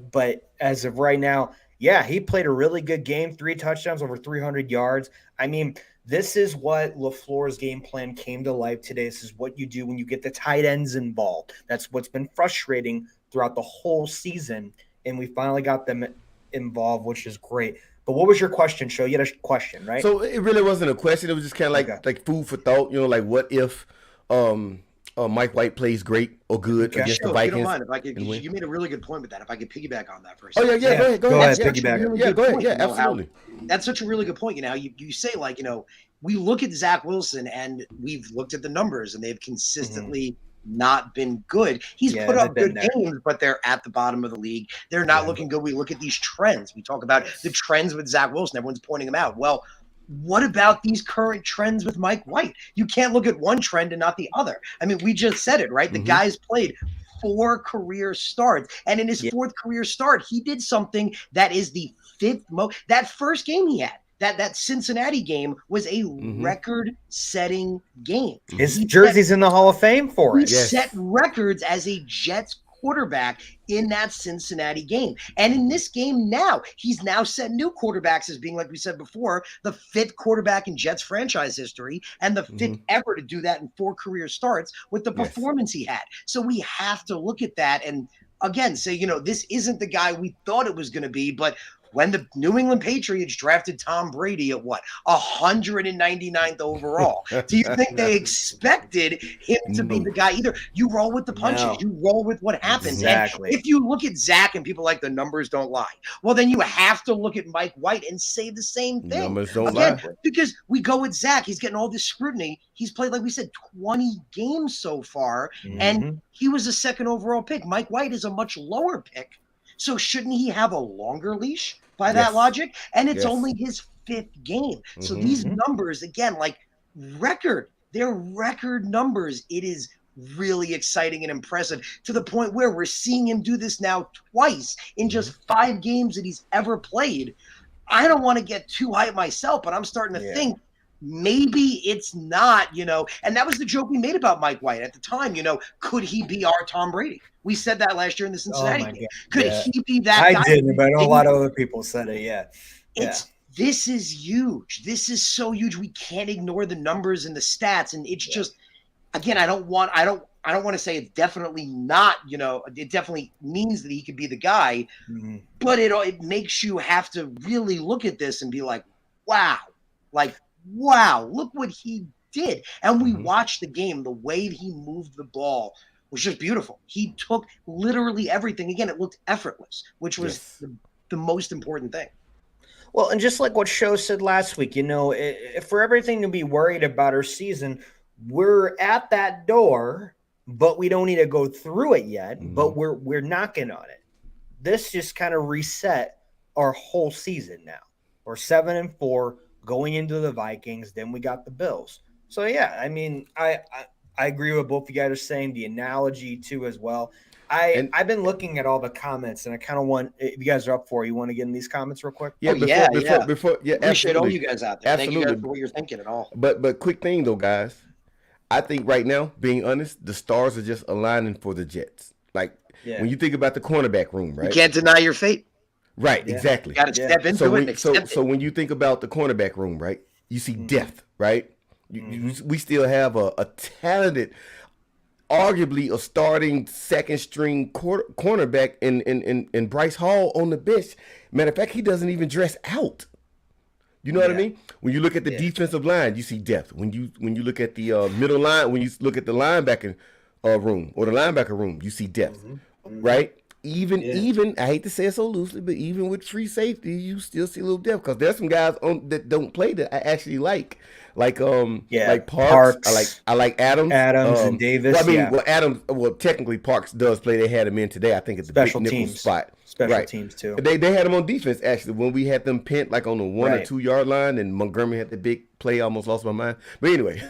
as of right now, he played a really good game. 3 touchdowns, over 300 yards. I mean, this is what LaFleur's game plan came to life today. This is what you do when you get the tight ends involved. That's what's been frustrating throughout the whole season, and we finally got them involved, which is great. But what was your question, Sho? You had a question, right? So it really wasn't a question. It was just kind of like food for thought. Like what if Mike White plays great or good against the Vikings? If you don't mind, if I could, you made a really good point with that. If I could piggyback on that for a second. Oh yeah, go ahead, piggyback. Go ahead. Yeah, absolutely. That's such a really good point. You say we look at Zach Wilson and we've looked at the numbers and they've consistently not been good. He's put up good games, but they're at the bottom of the league. They're not looking good. We look at these trends. We talk about the trends with Zach Wilson. Everyone's pointing them out. Well, what about these current trends with Mike White? You can't look at one trend and not the other. I mean, we just said it, right? The guy's played 4 career starts. And in his 4th career start, he did something that is the 5th most. That first game he had, that Cincinnati game, was a record-setting game. His jersey's in the Hall of Fame for it. He set records as a Jets quarterback in that Cincinnati game. And in this game now, he's now set new quarterbacks as being, like we said before, the 5th quarterback in Jets franchise history and the 5th ever to do that in 4 career starts with the performance he had. So we have to look at that and, again, say, this isn't the guy we thought it was going to be, but when the New England Patriots drafted Tom Brady at 199th overall, do you think they expected him to be the guy? Either you roll with the punches, you roll with what happens. Exactly. And if you look at Zach and people like the numbers don't lie, well, then you have to look at Mike White and say the same thing. Numbers don't lie. Because we go with Zach. He's getting all this scrutiny. He's played, like we said, 20 games so far, and he was a 2nd overall pick. Mike White is a much lower pick. So shouldn't he have a longer leash by that logic? And it's only his 5th game. So these numbers, again, they're record numbers. It is really exciting and impressive to the point where we're seeing him do this now twice in just 5 games that he's ever played. I don't want to get too hyped myself, but I'm starting to think maybe it's not, and that was the joke we made about Mike White at the time, could he be our Tom Brady? We said that last year in the Cincinnati game. Could he be that guy? I didn't, but I know a lot of other people said it, This is huge. This is so huge. We can't ignore the numbers and the stats, and it's just, again, I don't want to say it's definitely not, it definitely means that he could be the guy, but it makes you have to really look at this and be like, wow, look what he did. And we watched the game, the way he moved the ball was just beautiful. He took literally everything. Again, it looked effortless, which was the most important thing. Well, and just like what Show said last week, for everything to be worried about our season, we're at that door, but we don't need to go through it yet, but we're knocking on it. This just kind of reset our whole season now. We're 7-4 going into the Vikings, then we got the Bills. So I mean, I agree with both you guys are saying, the analogy too as well. I've been looking at all the comments, and I kind of want, if you guys are up for it, you want to get in these comments real quick? Before, appreciate absolutely. all you guys out there. Absolutely. Thank you guys for what you're thinking at all. But quick thing though, guys. I think right now, being honest, the stars are just aligning for the Jets. Like when you think about the cornerback room, right? You can't deny your fate. Right, exactly. You got to step into it. So when you think about the cornerback room, right? You see depth, right? We still have a talented, arguably a starting second string cornerback in Bryce Hall on the bench. Matter of fact, he doesn't even dress out. You know what I mean? When you look at the defensive line, you see depth. When you look at the middle line, when you look at the linebacker room or the linebacker room, you see depth, right? Even I hate to say it so loosely, but even with free safety, you still see a little depth because there's some guys that don't play that I actually like Parks. I like Adams and Davis. Adams. Well, technically Parks does play. They had him in today. I think it's a special big nickel teams spot. Special teams too. They had him on defense actually when we had them pent like on the 1 or 2 yard line, and Montgomery had the big play. Almost lost my mind. But anyway,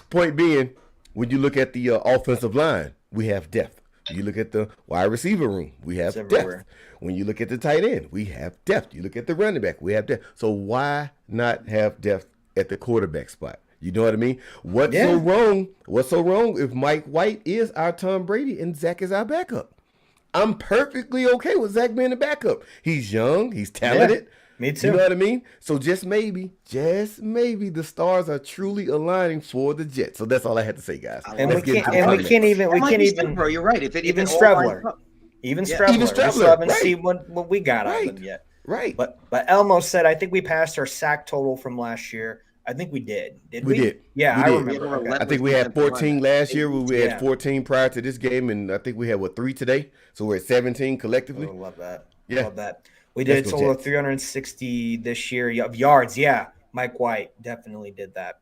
point being, when you look at the offensive line, we have depth. You look at the wide receiver room, we have depth. When you look at the tight end, we have depth. You look at the running back, we have depth. So why not have depth at the quarterback spot? You know what I mean? What's so wrong? What's so wrong if Mike White is our Tom Brady and Zach is our backup? I'm perfectly okay with Zach being the backup. He's young, he's talented. Yeah, me too. You know what I mean? So just maybe the stars are truly aligning for the Jets. So that's all I had to say, guys. We can't even, bro. You're right. Even Strebler, we still haven't seen what we got out of them yet. Right. But Elmo said, I think we passed our sack total from last year. I think we did. Did we? We did. Yeah, we I did. remember. Okay. I think we had 14 last year. We had 14 prior to this game, and I think we had 3 today. So we're at 17 collectively. Oh, love that. Yeah. Love that. We did a total of 360 this year of yards. Yeah, Mike White definitely did that.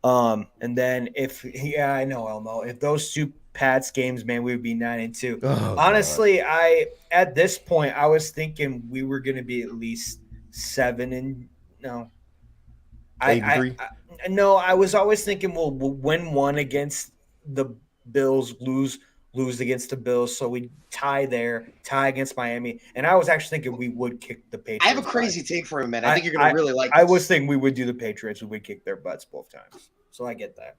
And then I know, Elmo. If those two Pats games, man, we would be 9-2. Oh, honestly, God. At this point I was thinking we were going to be at least 7 no. 8-3. I was always thinking we'll win one against the Bills, lose against the Bills, so we tie against Miami. And I was actually thinking we would kick the Patriots. I have a crazy take for a minute. I think you're going to really like this. I was thinking we would do the Patriots. We would kick their butts both times. So I get that.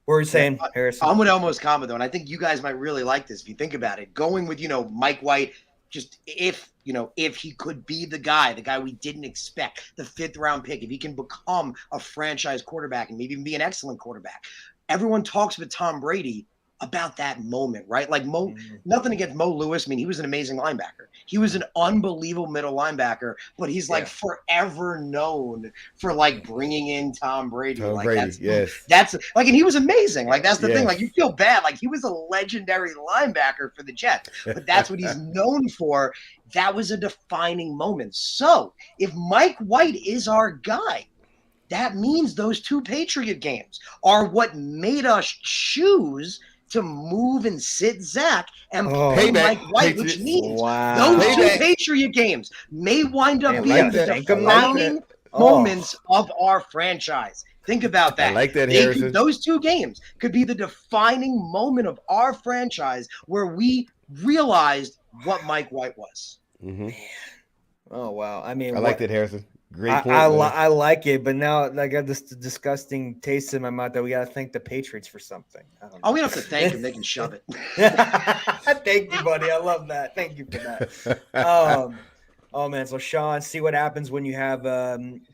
What were you saying, Harrison? I'm with Elmo's comment, though, and I think you guys might really like this if you think about it. Going with, Mike White, just if he could be the guy we didn't expect, the 5th round pick, if he can become a franchise quarterback and maybe even be an excellent quarterback. Everyone talks with Tom Brady about that moment, right? Like nothing against Mo Lewis. I mean, he was an amazing linebacker. He was an unbelievable middle linebacker, but he's forever known for bringing in Tom Brady. That's and he was amazing. That's the thing. You feel bad. He was a legendary linebacker for the Jets, but that's what he's known for. That was a defining moment. So if Mike White is our guy, that means those 2 Patriot games are what made us choose to move and sit Zach and play Mike White, which means those 2 Patriot games may wind up being the defining moments of our franchise. Think about that. I like that, Harrison. Those 2 games could be the defining moment of our franchise where we realized what Mike White was. Mm-hmm. Oh, wow. I mean, I like that, Harrison. Great point. I like it, but now I got this disgusting taste in my mouth that we got to thank the Patriots for something. Oh, we don't have to thank them; they can shove it. Thank you, buddy. I love that. Thank you for that. Oh man, so Sean, see what happens when you have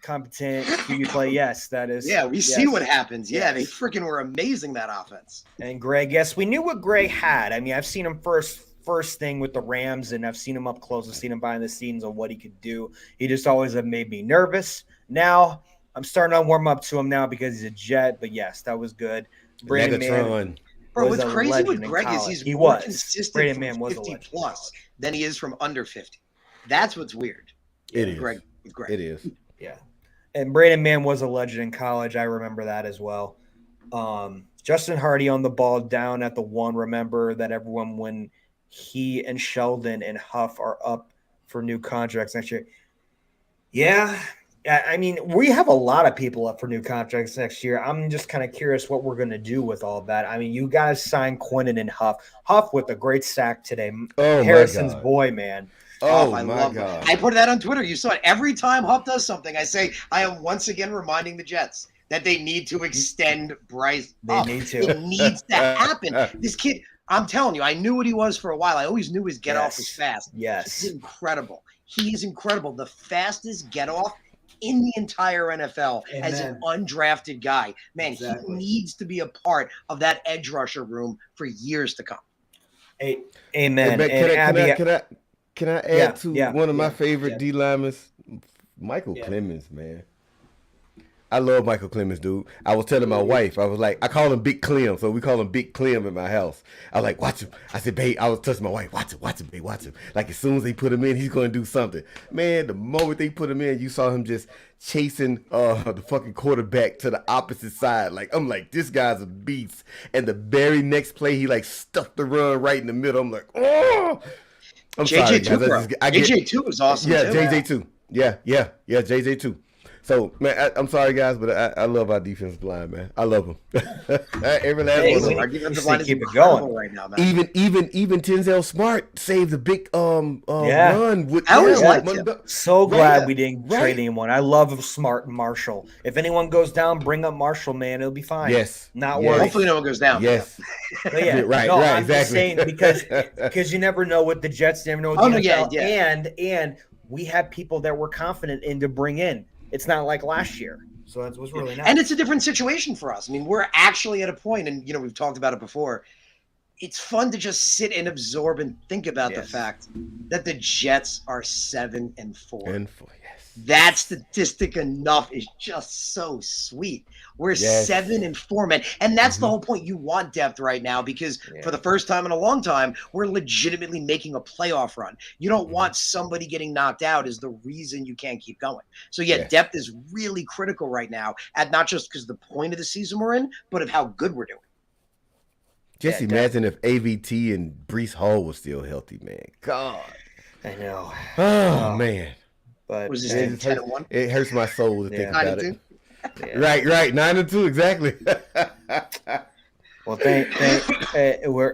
competent QB play. Yes, that is. Yeah, we see what happens. Yeah, they freaking were amazing, that offense. And Greg, yes, we knew what Greg had. I mean, I've seen him first thing with the Rams, and I've seen him up close. I've seen him behind the scenes on what he could do. He just always have made me nervous. Now I'm starting to warm up to him now because he's a Jet. But yes, that was good. Brandon Mann, bro, what's crazy with Greg is he's more consistent from 50 plus than he is from under 50. That's what's weird. It is. Greg. It is. Yeah. And Brandon Mann was a legend in college. I remember that as well. Justin Hardy on the ball down at the 1. Remember that everyone, when he and Sheldon and Huff are up for new contracts next year. Yeah. I mean, we have a lot of people up for new contracts next year. I'm just kind of curious what we're going to do with all that. I mean, you guys signed Quinnen and Huff. Huff with a great sack today. Oh, Harrison's boy, man. Oh, I my God. I put that on Twitter. You saw it. Every time Huff does something, I say, I am once again reminding the Jets that they need to extend Bryce. They need to. It needs to happen. This kid, I'm telling you, I knew what he was for a while. I always knew his get-off was fast. Yes. He's incredible. He is incredible. The fastest get-off in the entire NFL as an undrafted guy. Man, he needs to be a part of that edge rusher room for years to come. Hey, amen. Can I add to one of my favorite D linemen? Michael Clemens, man. I love Michael Clemens, dude. I was telling my wife, I was like, I call him Big Clem, so we call him Big Clem at my house. I was like, watch him. I said, babe, I was touching my wife, watch him, babe, watch him. Like, as soon as they put him in, he's going to do something. Man, the moment they put him in, you saw him just chasing the fucking quarterback to the opposite side. Like, I'm like, this guy's a beast. And the very next play, he, like, stuffed the run right in the middle. I'm like, oh! I'm JJ sorry, too, bro. JJ2 was awesome. Yeah, too. JJ2. Yeah, JJ2. So, man, I'm sorry, guys, but I love our defensive line, man. I love them. Every last one of them. Our defensive line is incredible right now, man. Even Tenzel Smart saved a big run. I always liked him. So glad we didn't trade anyone. I love Smart and Marshall. If anyone goes down, bring up Marshall, man. It'll be fine. Yes. Not worried. Hopefully no one goes down. Yes. But yeah, right, I'm exactly. just saying because you never know what the Jets, you never know what the NFL, and we have people that we're confident in to bring in. It's not like last year. So that was really nice. And it's a different situation for us. I mean, we're actually at a point, and, we've talked about it before. It's fun to just sit and absorb and think about the fact that the Jets are 7-4. 4, yes. That statistic enough is just so sweet. We're 7-4, man. And that's the whole point. You want depth right now because for the first time in a long time, we're legitimately making a playoff run. You don't want somebody getting knocked out is the reason you can't keep going. So, depth is really critical right now, and not just because the point of the season we're in, but of how good we're doing. Just imagine if AVT and Breece Hall was still healthy, man. God. I know. Oh, man. But was it 10-1? It hurts my soul to think about 9-2? it. Right, 9-2, exactly. Well,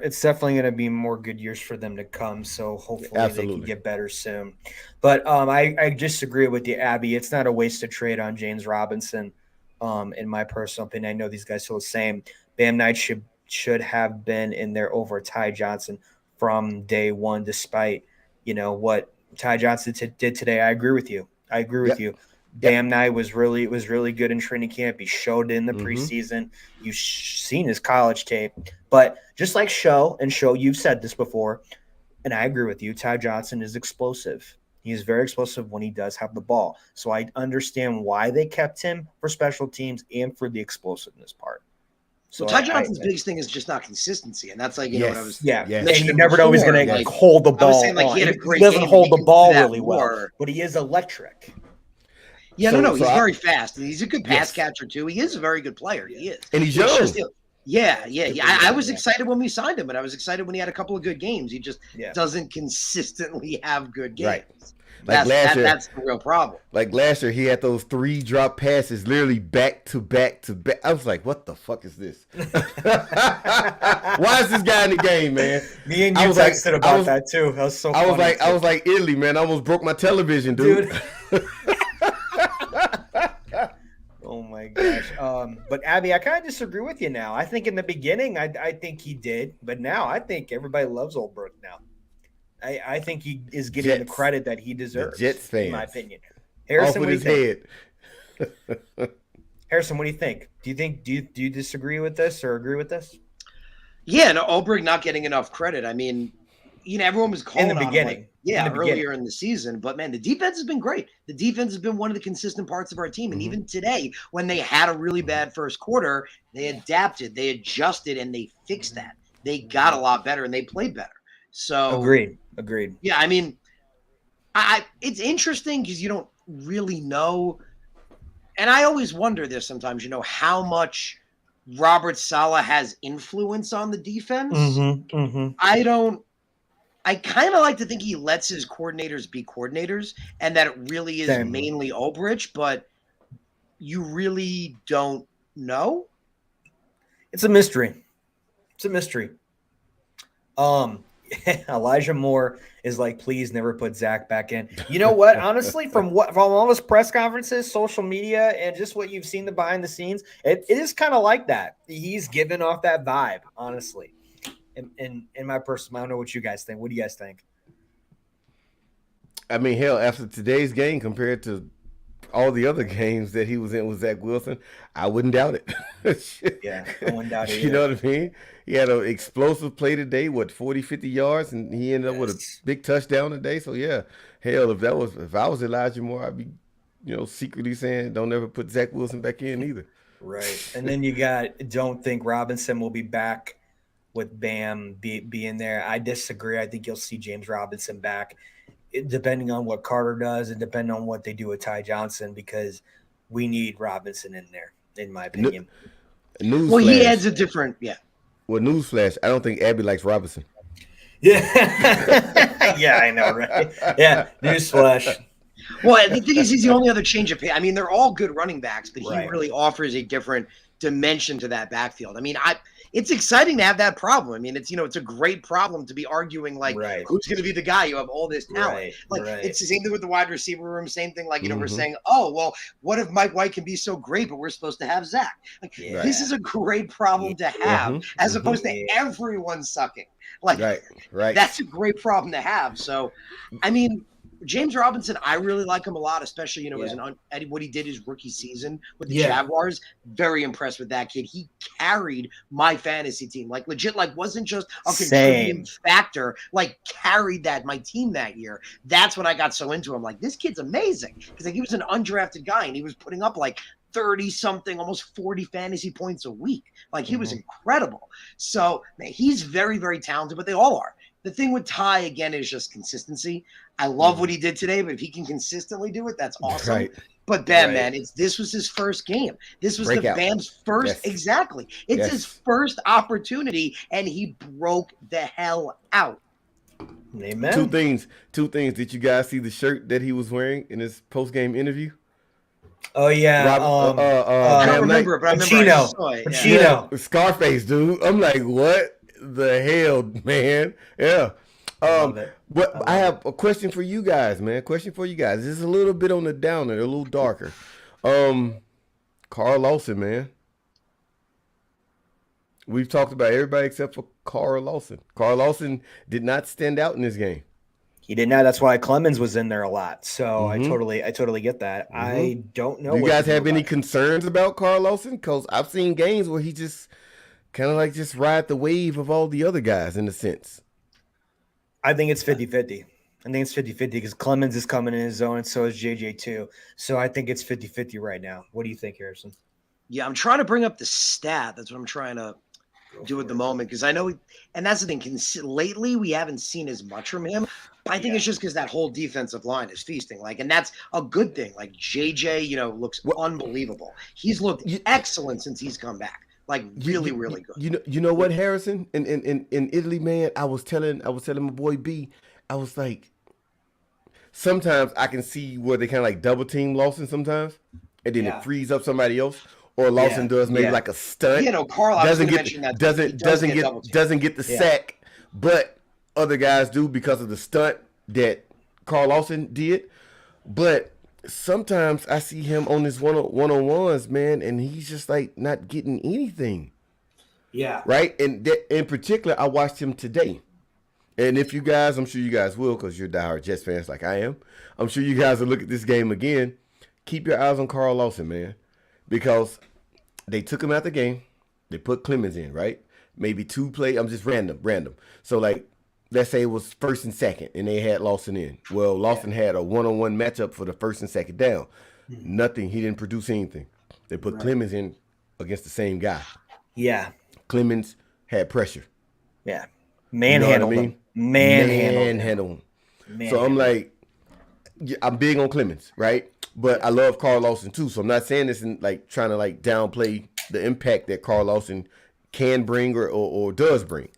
it's definitely going to be more good years for them to come. So hopefully they can get better soon. But I disagree with you, Abby. It's not a wasted trade on James Robinson. In my personal opinion, I know these guys feel the same. Bam Knight should have been in there over Ty Johnson from day one, despite what Ty Johnson did today. I agree with you. You. Bam Knight was really good in training camp. He showed in the preseason. You've seen his college tape. But just like Show, you've said this before, and I agree with you, Ty Johnson is explosive. He is very explosive when he does have the ball. So I understand why they kept him for special teams and for the explosiveness part. So Ty Johnson's biggest thing is just not consistency, and that's like what I was. And you never know he's going to hold the ball. I was saying, he had a great doesn't hold the ball really well, but he is electric. Yeah, he's very fast. He's a good pass catcher too. He is a very good player. He is, and he's young. I was excited when we signed him, and I was excited when he had a couple of good games. He just doesn't consistently have good games. Right. Like that's the real problem. Like last year, he had those 3 drop passes literally back to back to back. I was like, what the fuck is this? Why is this guy in the game, man? Me and you texted about that too. That was so funny. I was like Italy, man. I almost broke my television, dude. But Abby, I kind of disagree with you now. I think in the beginning, I think he did, but now I think everybody loves Olbrich now. I think he is getting the Jets. credit that he The deserves, Jets in my fans. opinion. Off Harrison, with what do you his think? head. Harrison, what do you think? Do you disagree with this or agree with this? Yeah, no, Olbrich not getting enough credit. I mean, everyone was In the calling on him like, beginning, earlier in the season, but man, the defense has been great. The defense has been one of the consistent parts of our team. And even today, when they had a really bad first quarter, they adapted, they adjusted, and they fixed that. They got a lot better and they played better. So Agreed. yeah, I mean, I it's interesting because you don't really know, and I always wonder this sometimes, how much Robert Saleh has influence on the defense. I kind of like to think he lets his coordinators be coordinators and that it really is Same. mainly Olbrich, but you really don't know. It's a mystery. Elijah Moore is like, please never put Zach back in. You know what? Honestly, from all his press conferences, social media, and just what you've seen the behind the scenes, it is kind of like that. He's giving off that vibe, honestly. In my personal, I don't know what you guys think. What do you guys think? I mean, hell, after today's game compared to all the other games that he was in with Zach Wilson, I wouldn't doubt it. Yeah, I wouldn't doubt it. You know what I mean? He had an explosive play today, 40, 50 yards, and he ended up with a big touchdown today. So yeah, hell, if I was Elijah Moore, I'd be, secretly saying don't ever put Zach Wilson back in either. Right. And then you don't think Robinson will be back with Bam being there. I disagree. I think you'll see James Robinson back, depending on what Carter does and depending on what they do with Ty Johnson, because we need Robinson in there, in my opinion. Well, he adds a different, Well, newsflash, I don't think Abby likes Robinson. Yeah. Yeah, I know, right? Yeah, newsflash. Well, the thing is, he's the only other change of pace. I mean, they're all good running backs, but he really offers a different dimension to that backfield. I mean, it's exciting to have that problem. I mean, it's a great problem to be arguing like who's going to be the guy. You have all this talent. It's the same thing with the wide receiver room. Same thing, like we're saying, oh well, what if Mike White can be so great, but we're supposed to have Zach? This is a great problem to have, as opposed to everyone sucking. That's a great problem to have. So, I mean, James Robinson, I really like him a lot, especially, as what he did his rookie season with the Jaguars. Very impressed with that kid. He carried my fantasy team, legit, wasn't just a contributing factor, carried my team that year. That's when I got so into him. This kid's amazing because he was an undrafted guy and he was putting up 30 something, almost 40 fantasy points a week. He was incredible. So man, he's very, very talented, but they all are. The thing with Ty, again, is just consistency. I love what he did today, but if he can consistently do it, that's awesome. Right. But Bam, man, this was his first game. This was Bam's first, exactly. It's his first opportunity, and he broke the hell out. Amen. Two things. Did you guys see the shirt that he was wearing in his post-game interview? Oh yeah, I don't remember it, but I remember I saw it. Yeah. Scarface, dude. I'm like, what the hell, man? Yeah. But I have a question for you guys, man. This is a little bit on the downer, a little darker. Carl Lawson, man. We've talked about everybody except for Carl Lawson. Carl Lawson did not stand out in this game. He did not. That's why Clemens was in there a lot. So I totally get that. I don't know. Do you guys have any concerns about Carl Lawson? Because I've seen games where he just kind of just ride the wave of all the other guys in a sense. I think it's 50-50. I think it's 50-50 because Clemens is coming in his zone and so is JJ too. So I think it's 50-50 right now. What do you think, Harrison? Yeah, I'm trying to bring up the stat. That's what I'm trying to do at the moment because I know, and that's the thing. Lately, we haven't seen as much from him. But I think it's just because that whole defensive line is feasting. And that's a good thing. JJ, looks unbelievable. He's looked excellent since he's come back. Really, really good. You know what, Harrison? In Italy, man, I was telling my boy B, I was like, sometimes I can see where they kind of double team Lawson sometimes, and then it frees up somebody else. Or Lawson does maybe a stunt. Carl, I was going to mention that. Doesn't get the sack, but other guys do because of the stunt that Carl Lawson did. But sometimes I see him on his one-on-ones, man, and he's just like not getting anything. Yeah. Right? And in particular, I watched him today. And if you guys, I'm sure you guys will, because you're diehard Jets fans like I am. I'm sure you guys will look at this game again. Keep your eyes on Carl Lawson, man, because they took him out the game. They put Clemens in, right? Maybe two play. I'm just random. So like, let's say it was first and second, and they had Lawson in. Well, Lawson had a one-on-one matchup for the first and second down. Nothing. He didn't produce anything. They put Clemens in against the same guy. Yeah. Clemens had pressure. Yeah. Manhandled him. Manhandled him. So I'm like, I'm big on Clemens, right? But I love Carl Lawson too. So I'm not saying this in like trying to like downplay the impact that Carl Lawson can bring or does bring.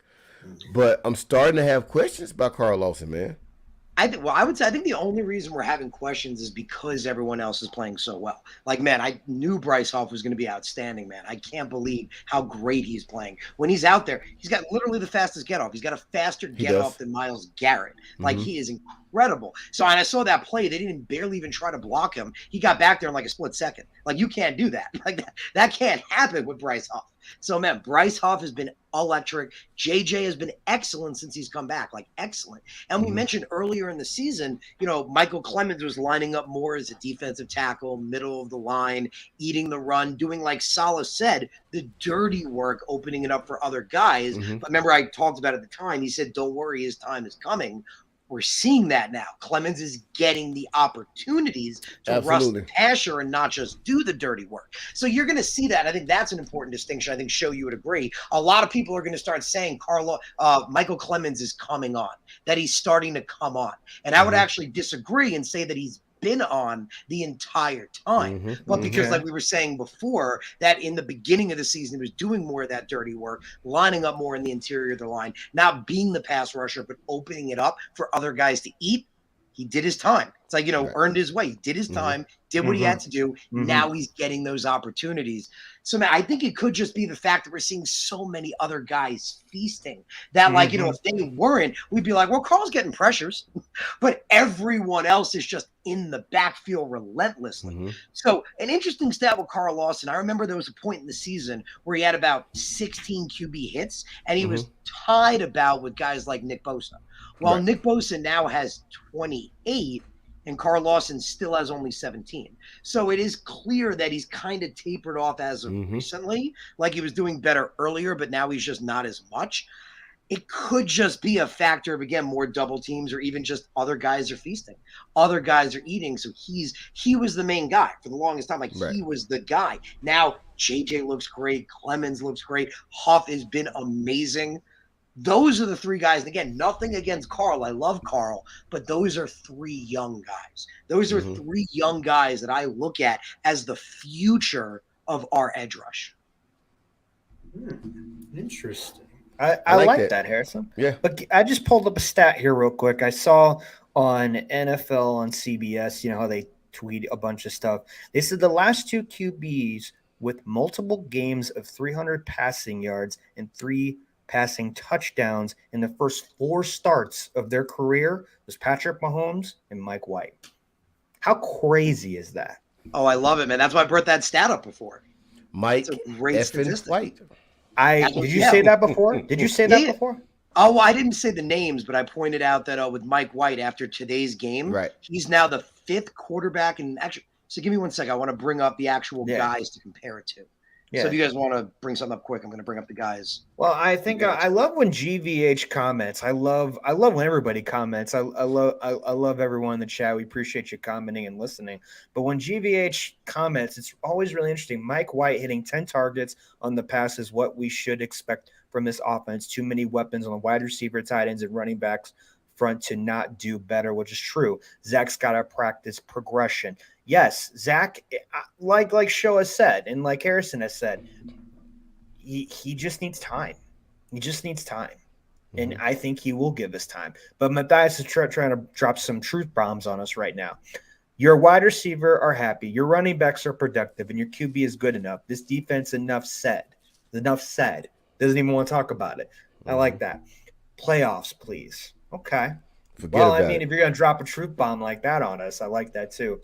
But I'm starting to have questions about Carl Lawson, man. I would say I think the only reason we're having questions is because everyone else is playing so well. Like, man, I knew Bryce Hoff was going to be outstanding, man. I can't believe how great he's playing. When he's out there, he's got literally the fastest get off. He's got a faster get off than Myles Garrett. Like, he is incredible. So, and I saw that play. They didn't barely even try to block him. He got back there in like a split second. Like, you can't do that. Like, that can't happen with Bryce Hoff. So, man, Bryce Hoff has been electric. JJ has been excellent since he's come back, like excellent. And we mentioned earlier in the season, you know, Michael Clemens was lining up more as a defensive tackle, middle of the line, eating the run, doing, like Saleh said, the dirty work, opening it up for other guys. But remember, I talked about it at the time. He said, don't worry, his time is coming. We're seeing that now. Clemens is getting the opportunities to rust the passer and not just do the dirty work. So you're going to see that. I think that's an important distinction. I think, Show, you would agree. A lot of people are going to start saying Michael Clemens is coming on, that he's starting to come on. And I would actually disagree and say that he's been on the entire time. But because, like we were saying before, that in the beginning of the season, he was doing more of that dirty work, lining up more in the interior of the line, not being the pass rusher, but opening it up for other guys to eat. He did his time. It's like, you know, earned his way. He did his time, did what he had to do. Now he's getting those opportunities. So, man, I think it could just be the fact that we're seeing so many other guys feasting that, like, you know, if they weren't, we'd be like, well, Carl's getting pressures, but everyone else is just in the backfield relentlessly. So an interesting stat with Carl Lawson, I remember there was a point in the season where he had about 16 QB hits, and he was tied about with guys like Nick Bosa. Well, Nick Bosa now has 28, and Carl Lawson still has only 17. So it is clear that he's kind of tapered off as of recently. Like, he was doing better earlier, but now he's just not as much. It could just be a factor of, again, more double teams, or even just other guys are feasting. Other guys are eating. So he was the main guy for the longest time. Like, he was the guy. Now JJ looks great. Clemens looks great. Huff has been amazing. Those are the three guys. And again, nothing against Carl. I love Carl, but those are three young guys. Those are three young guys that I look at as the future of our edge rush. Interesting. I like that, Harrison. Yeah. But I just pulled up a stat here real quick. I saw on NFL on CBS, you know how they tweet a bunch of stuff. They said the last two QBs with multiple games of 300 passing yards and 3 passing touchdowns in the first 4 starts of their career was Patrick Mahomes and Mike White. How crazy is that? Oh, I love it, man. That's why I brought that stat up before. Mike effing White. Did you say that before? Did you say that before? Oh, well, I didn't say the names, but I pointed out that with Mike White after today's game, he's now the 5th quarterback. And actually, so give me 1 second. I want to bring up the actual guys to compare it to. Yeah. So if you guys want to bring something up quick, I'm going to bring up the guys. Well, I think I love when GVH comments. I love when everybody comments. I love everyone in the chat. We appreciate you commenting and listening. But when GVH comments, it's always really interesting. Mike White hitting 10 targets on the pass is what we should expect from this offense. Too many weapons on the wide receiver, tight ends, and running backs front to not do better, which is true. Zach's got to practice progression. Yes, Zach, like Show has said, and like Harrison has said, he just needs time. He just needs time. And I think he will give us time. But Matthias is trying to drop some truth bombs on us right now. Your wide receiver are happy. Your running backs are productive, and your QB is good enough. This defense, enough said. Doesn't even want to talk about it. I like that. Playoffs, please. Okay. If you're going to drop a truth bomb like that on us, I like that too.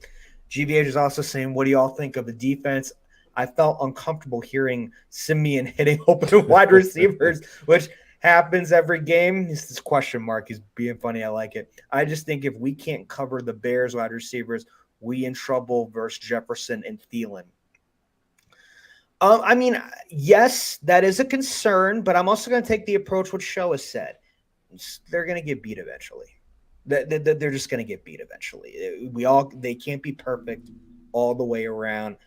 GBH is also saying, what do y'all think of the defense? I felt uncomfortable hearing Simeon hitting open wide receivers, which happens every game. It's this question mark. He's being funny. I like it. I just think if we can't cover the Bears wide receivers, we in trouble versus Jefferson and Thielen. I mean, yes, that is a concern, but I'm also going to take the approach what Show has said. They're going to get beat eventually. They're just going to get beat eventually. They can't be perfect all the way around,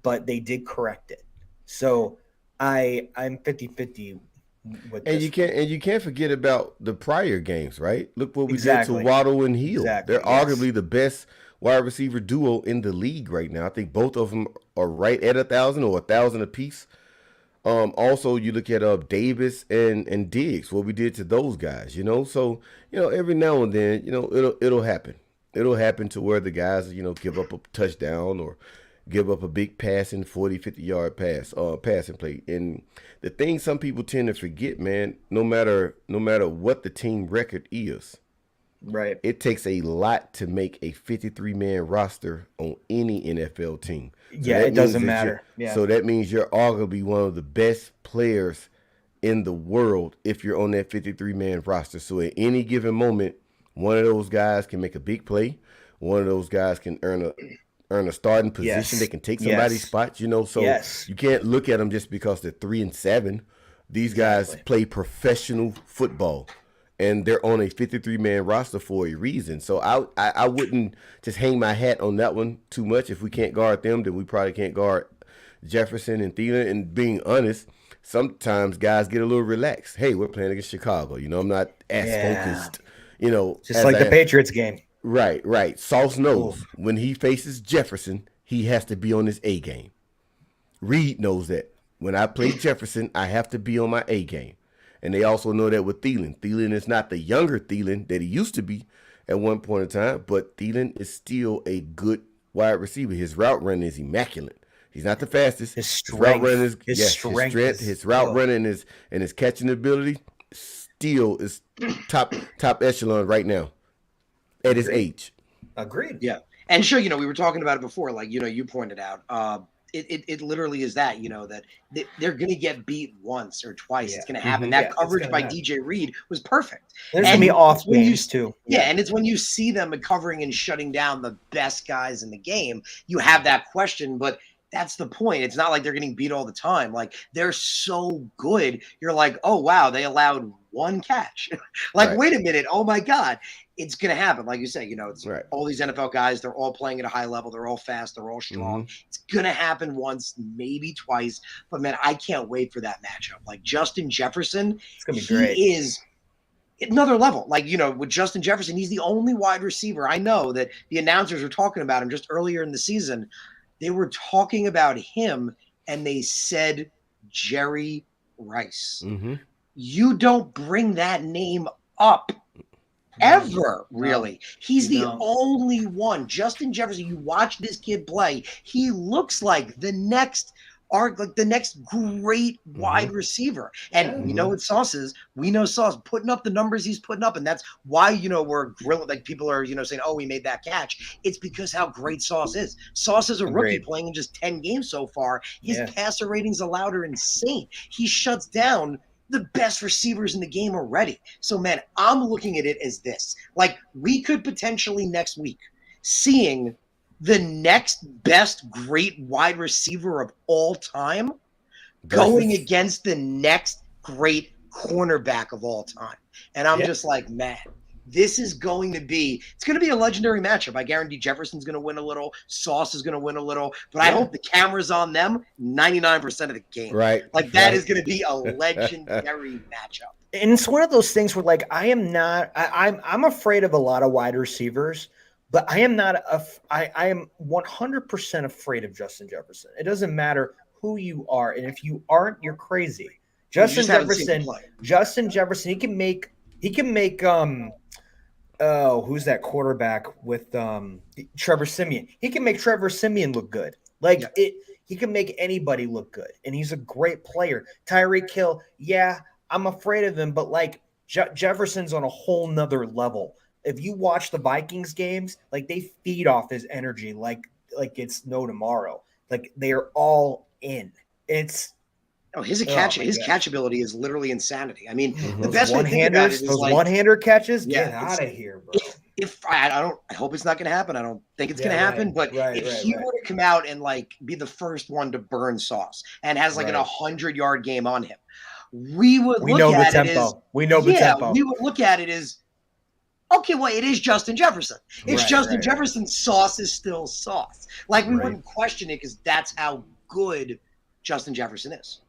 but they did correct it. So I'm 50-50 with And this. you can't forget about the prior games, right? Look what we Exactly. did to Waddle and Hill. Exactly, They're arguably the best wide receiver duo in the league right now. I think both of them are right at 1,000 or 1,000 apiece. Also, you look at Davis and Diggs, what we did to those guys, you know. So every now and then, it'll happen. It'll happen to where the guys, give up a touchdown or give up a big passing 40, 50-yard passing play. And the thing some people tend to forget, man, no matter what the team record is, Right. it takes a lot to make a 53-man roster on any NFL team. So it doesn't matter. Yeah. So that means you're arguably one of the best players in the world if you're on that 53-man roster. So at any given moment, one of those guys can make a big play. One of those guys can earn a starting position. Yes. They can take somebody's spot, So you can't look at them just because they're 3-7. These guys play professional football, and they're on a 53-man roster for a reason. So I wouldn't just hang my hat on that one too much. If we can't guard them, then we probably can't guard Jefferson and Thielen. And being honest, sometimes guys get a little relaxed. Hey, we're playing against Chicago. I'm not as focused. Just like the Patriots game. Right. Sauce knows when he faces Jefferson, he has to be on his A game. Reed knows that. When I play Jefferson, I have to be on my A game. And they also know that with Thielen. Thielen is not the younger Thielen that he used to be at one point in time, but Thielen is still a good wide receiver. His route running is immaculate. He's not the fastest. His route running his route running and his catching ability still is top echelon right now at his age. Agreed. Yeah. And sure, we were talking about it before, like, you pointed out, it literally is that, that they're going to get beat once or twice. Yeah. It's going to happen. That coverage by DJ Reed was perfect. There's going to be off games too. Yeah. And it's when you see them covering and shutting down the best guys in the game, you have that question, but that's the point. It's not like they're getting beat all the time. Like, they're so good. You're like, oh, wow, they allowed one catch. Wait a minute. Oh, my God. It's going to happen. Like you say, it's all these NFL guys. They're all playing at a high level. They're all fast. They're all strong. Mm-hmm. It's going to happen once, maybe twice. But, man, I can't wait for that matchup. Like, Justin Jefferson, it's going to be great. He is another level. Like, with Justin Jefferson, he's the only wide receiver. I know that the announcers were talking about him just earlier in the season. They were talking about him, and they said Jerry Rice. Mm-hmm. You don't bring that name up ever, really. He's the only one. Justin Jefferson, you watch this kid play, he looks like the next great wide receiver. And you know what Sauce is? We know Sauce putting up the numbers he's putting up, and that's why we're grilling. Like, people are saying, "Oh, we made that catch." It's because how great Sauce is. Sauce is a rookie playing in just 10 games so far. His passer ratings allowed are insane. He shuts down the best receivers in the game already. So, man, I'm looking at it as this: like, we could potentially next week seeing the next best great wide receiver of all time going against the next great cornerback of all time. And I'm just like, man, this is going to be a legendary matchup. I guarantee Jefferson's going to win a little. Sauce is going to win a little. But I hope the camera's on them 99% of the game. Right. Like, that is going to be a legendary matchup. And it's one of those things where, like, I'm afraid of a lot of wide receivers. But I am not I am 100% afraid of Justin Jefferson. It doesn't matter who you are, and if you aren't, you're crazy. Justin Jefferson, he can make who's that quarterback with Trevor Siemian? He can make Trevor Siemian look good. He can make anybody look good, and he's a great player. Tyreek Hill, I'm afraid of him, but like Jefferson's on a whole nother level. If you watch the Vikings games, like, they feed off his energy like it's no tomorrow. Like they're all in. It's his catchability is literally insanity. I mean, the those best way to think about it is those like one-hander catches. Yeah, Get out of here, bro. If I hope it's not going to happen. I don't think it's going to happen. But if he were to come out and like be the first one to burn Sauce and has like an 100-yard game on him, we would look at it as we would look at it as okay. Well, it is Justin Jefferson. It's Justin Jefferson. Sauce is still Sauce. Like we wouldn't question it because that's how good Justin Jefferson is.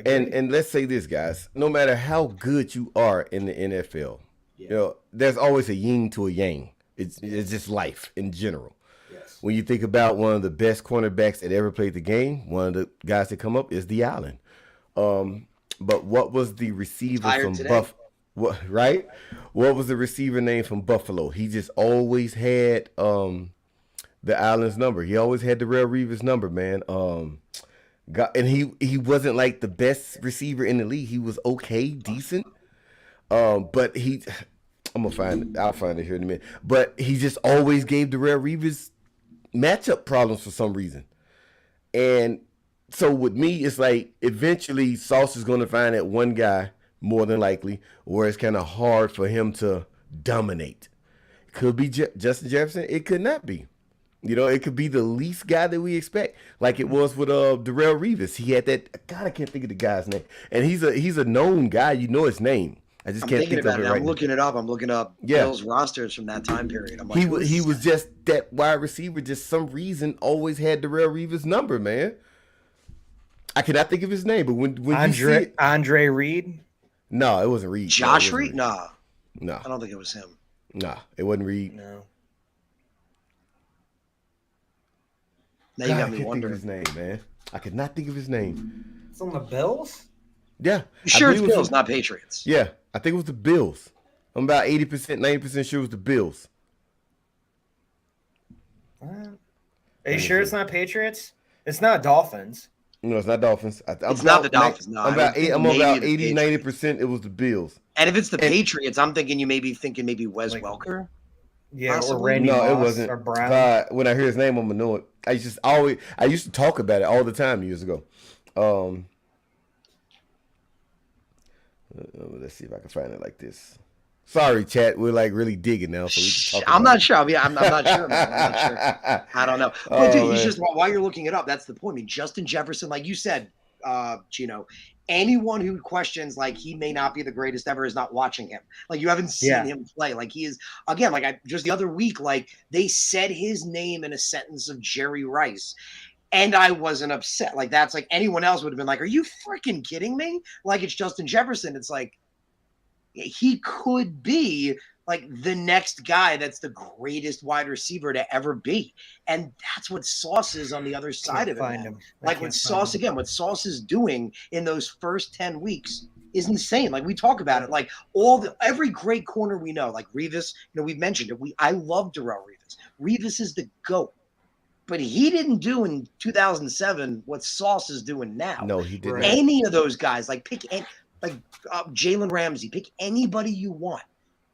And let's say this, guys. No matter how good you are in the NFL, you know, there's always a yin to a yang. It's just life in general. Yes. When you think about one of the best cornerbacks that ever played the game, one of the guys that come up is D. Allen. But what was the receiver from Buffalo? Right? What was the receiver name from Buffalo? He just always had the Allen's number. He always had the Darrelle Revis number, man. And he wasn't like the best receiver in the league. He was okay, decent. But I'll find it here in a minute. But he just always gave Darrelle Revis matchup problems for some reason. And so with me, it's like eventually Sauce is going to find that one guy, more than likely, where it's kind of hard for him to dominate. It could be Justin Jefferson. It could not be. You know, it could be the least guy that we expect, like it was with Darrelle Revis. He had that. God, I can't think of the guy's name, and he's a known guy. You know his name. I just can't think of it right now. I'm looking it up. I'm looking up Bill's rosters from that time period. I'm like, he was just that wide receiver. Just some reason always had Darrelle Revis' number, man. I cannot think of his name, but when Andre Reed. No, it wasn't Reed. Josh Reed? No, I don't think it was him. Nah, it wasn't Reed. No. Now you got me wondering. Think of his name, man. I could not think of his name. It's on the Bills? Yeah. Sure, it's Bills, not Patriots. Yeah, I think it was the Bills. I'm about 80%, 90% sure it was the Bills. Are you sure it's not Patriots? It's not Dolphins. No, it's not Dolphins. It's not the Dolphins. No, I'm about 80, 90% it was the Bills. And if it's the Patriots, I'm thinking you may be thinking maybe Wes Welker. Yeah, possibly. Or Randy Moss, it wasn't. Or Brown. When I hear his name, I'm gonna know it. I used to talk about it all the time years ago. Let's see if I can find it like this. Sorry, chat. We're like really digging now, so we can talk. I'm not sure. I'm not sure. Man. I'm not sure. I don't know. But dude, he's just while you're looking it up, that's the point. I mean, Justin Jefferson, like you said, Gino. Anyone who questions like he may not be the greatest ever is not watching him. Like you haven't seen him play. Like he is again. Like just the other week, like they said his name in a sentence of Jerry Rice, and I wasn't upset. Like that's like anyone else would have been like, "Are you freaking kidding me?" Like it's Justin Jefferson. It's like he could be like the next guy that's the greatest wide receiver to ever be. And that's what Sauce is on the other side of it. Like what Sauce is doing in those first 10 weeks is insane. Like we talk about it, like every great corner we know, like Revis, we've mentioned it. I love Darrelle Revis. Revis is the GOAT. But he didn't do in 2007 what Sauce is doing now. No, he didn't. Any of those guys, like pick Jalen Ramsey, pick anybody you want.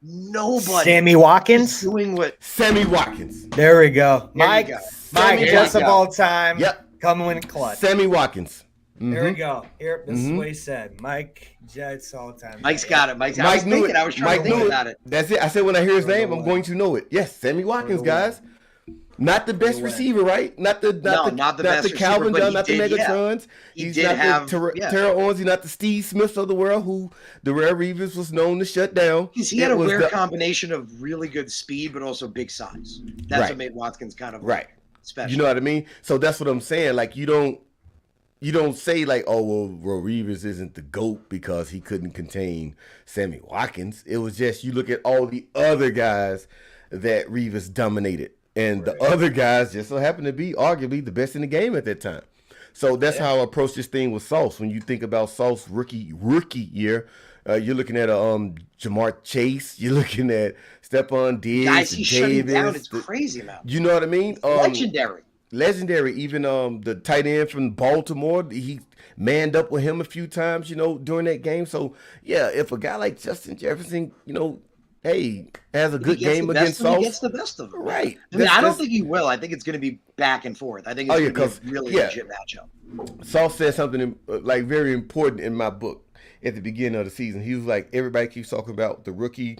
Nobody. Sammy Watkins doing what? Sammy Watkins. There we go. Mike, best of all time. Yep. Coming in clutch. Sammy Watkins. Mm-hmm. There we go. Here, this is what he said. Mike Jets all time. Mike's got it. I was thinking. I was trying to think about it. That's it. I said when I hear his name, I'm going to know it. Yes, Sammy Watkins, guys. Not the best receiver, right? Not the Calvin John, not the Megatrons. He's not the Terrell Owens. He's not the Steve Smiths of the world who Darrelle Revis was known to shut down. He had a weird combination of really good speed, but also big size. That's what made Watkins kind of special. You know what I mean? So that's what I'm saying. Like you don't say like, oh well, Revis isn't the GOAT because he couldn't contain Sammy Watkins. It was just you look at all the other guys that Revis dominated. And the other guys just so happen to be arguably the best in the game at that time. So that's how I approach this thing with Sauce. When you think about Sauce rookie year, you're looking at Jamar Chase. You're looking at Stephon Diggs. Guys, he's shutting down. It's crazy, man. You know what I mean? Legendary. Even the tight end from Baltimore, he manned up with him a few times, during that game. So, yeah, if a guy like Justin Jefferson, hey, has a If he good gets game the against best of him, he Sauce. gets the best of him. Right. I mean, I don't think he will. I think it's going to be back and forth. I think it's going to be a really legit matchup. Sauce said something like very important in my book at the beginning of the season. He was like, everybody keeps talking about the rookie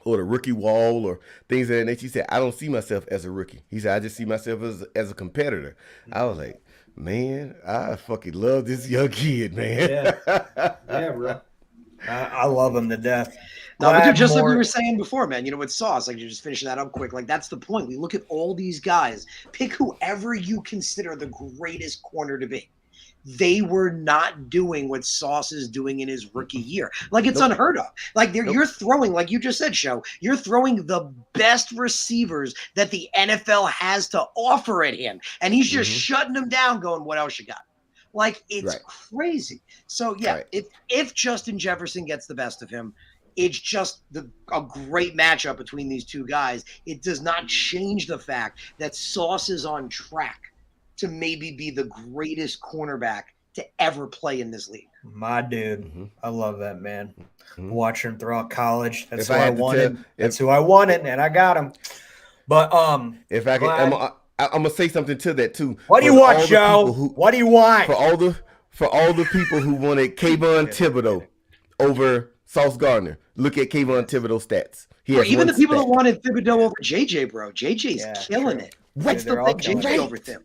or the rookie wall or things of that nature. He said, I don't see myself as a rookie. He said, I just see myself as a competitor. I was like, man, I fucking love this young kid, man. Yeah, bro. I love him to death. No, but dude, just like we were saying before, man, with Sauce, like you're just finishing that up quick. Like that's the point. We look at all these guys, pick whoever you consider the greatest corner to be. They were not doing what Sauce is doing in his rookie year. Like it's unheard of. Like you're throwing, like you just said, Show, you're throwing the best receivers that the NFL has to offer at him. And he's just shutting them down, going, what else you got? Like it's crazy. So yeah, if Justin Jefferson gets the best of him, it's just a great matchup between these two guys. It does not change the fact that Sauce is on track to maybe be the greatest cornerback to ever play in this league. My dude. I love that, man. Watching him throughout college. That's who I wanted. That's who I wanted, and I got him. But if I can, I'm gonna say something to that too. What do you want, Joe? What do you want? For all the people who wanted Kayvon Thibodeau over Sauce Gardner, look at Kayvon Thibodeau's stats. Even the people that wanted Thibodeau over JJ, bro. JJ's killing it. I still think JJ over Thib.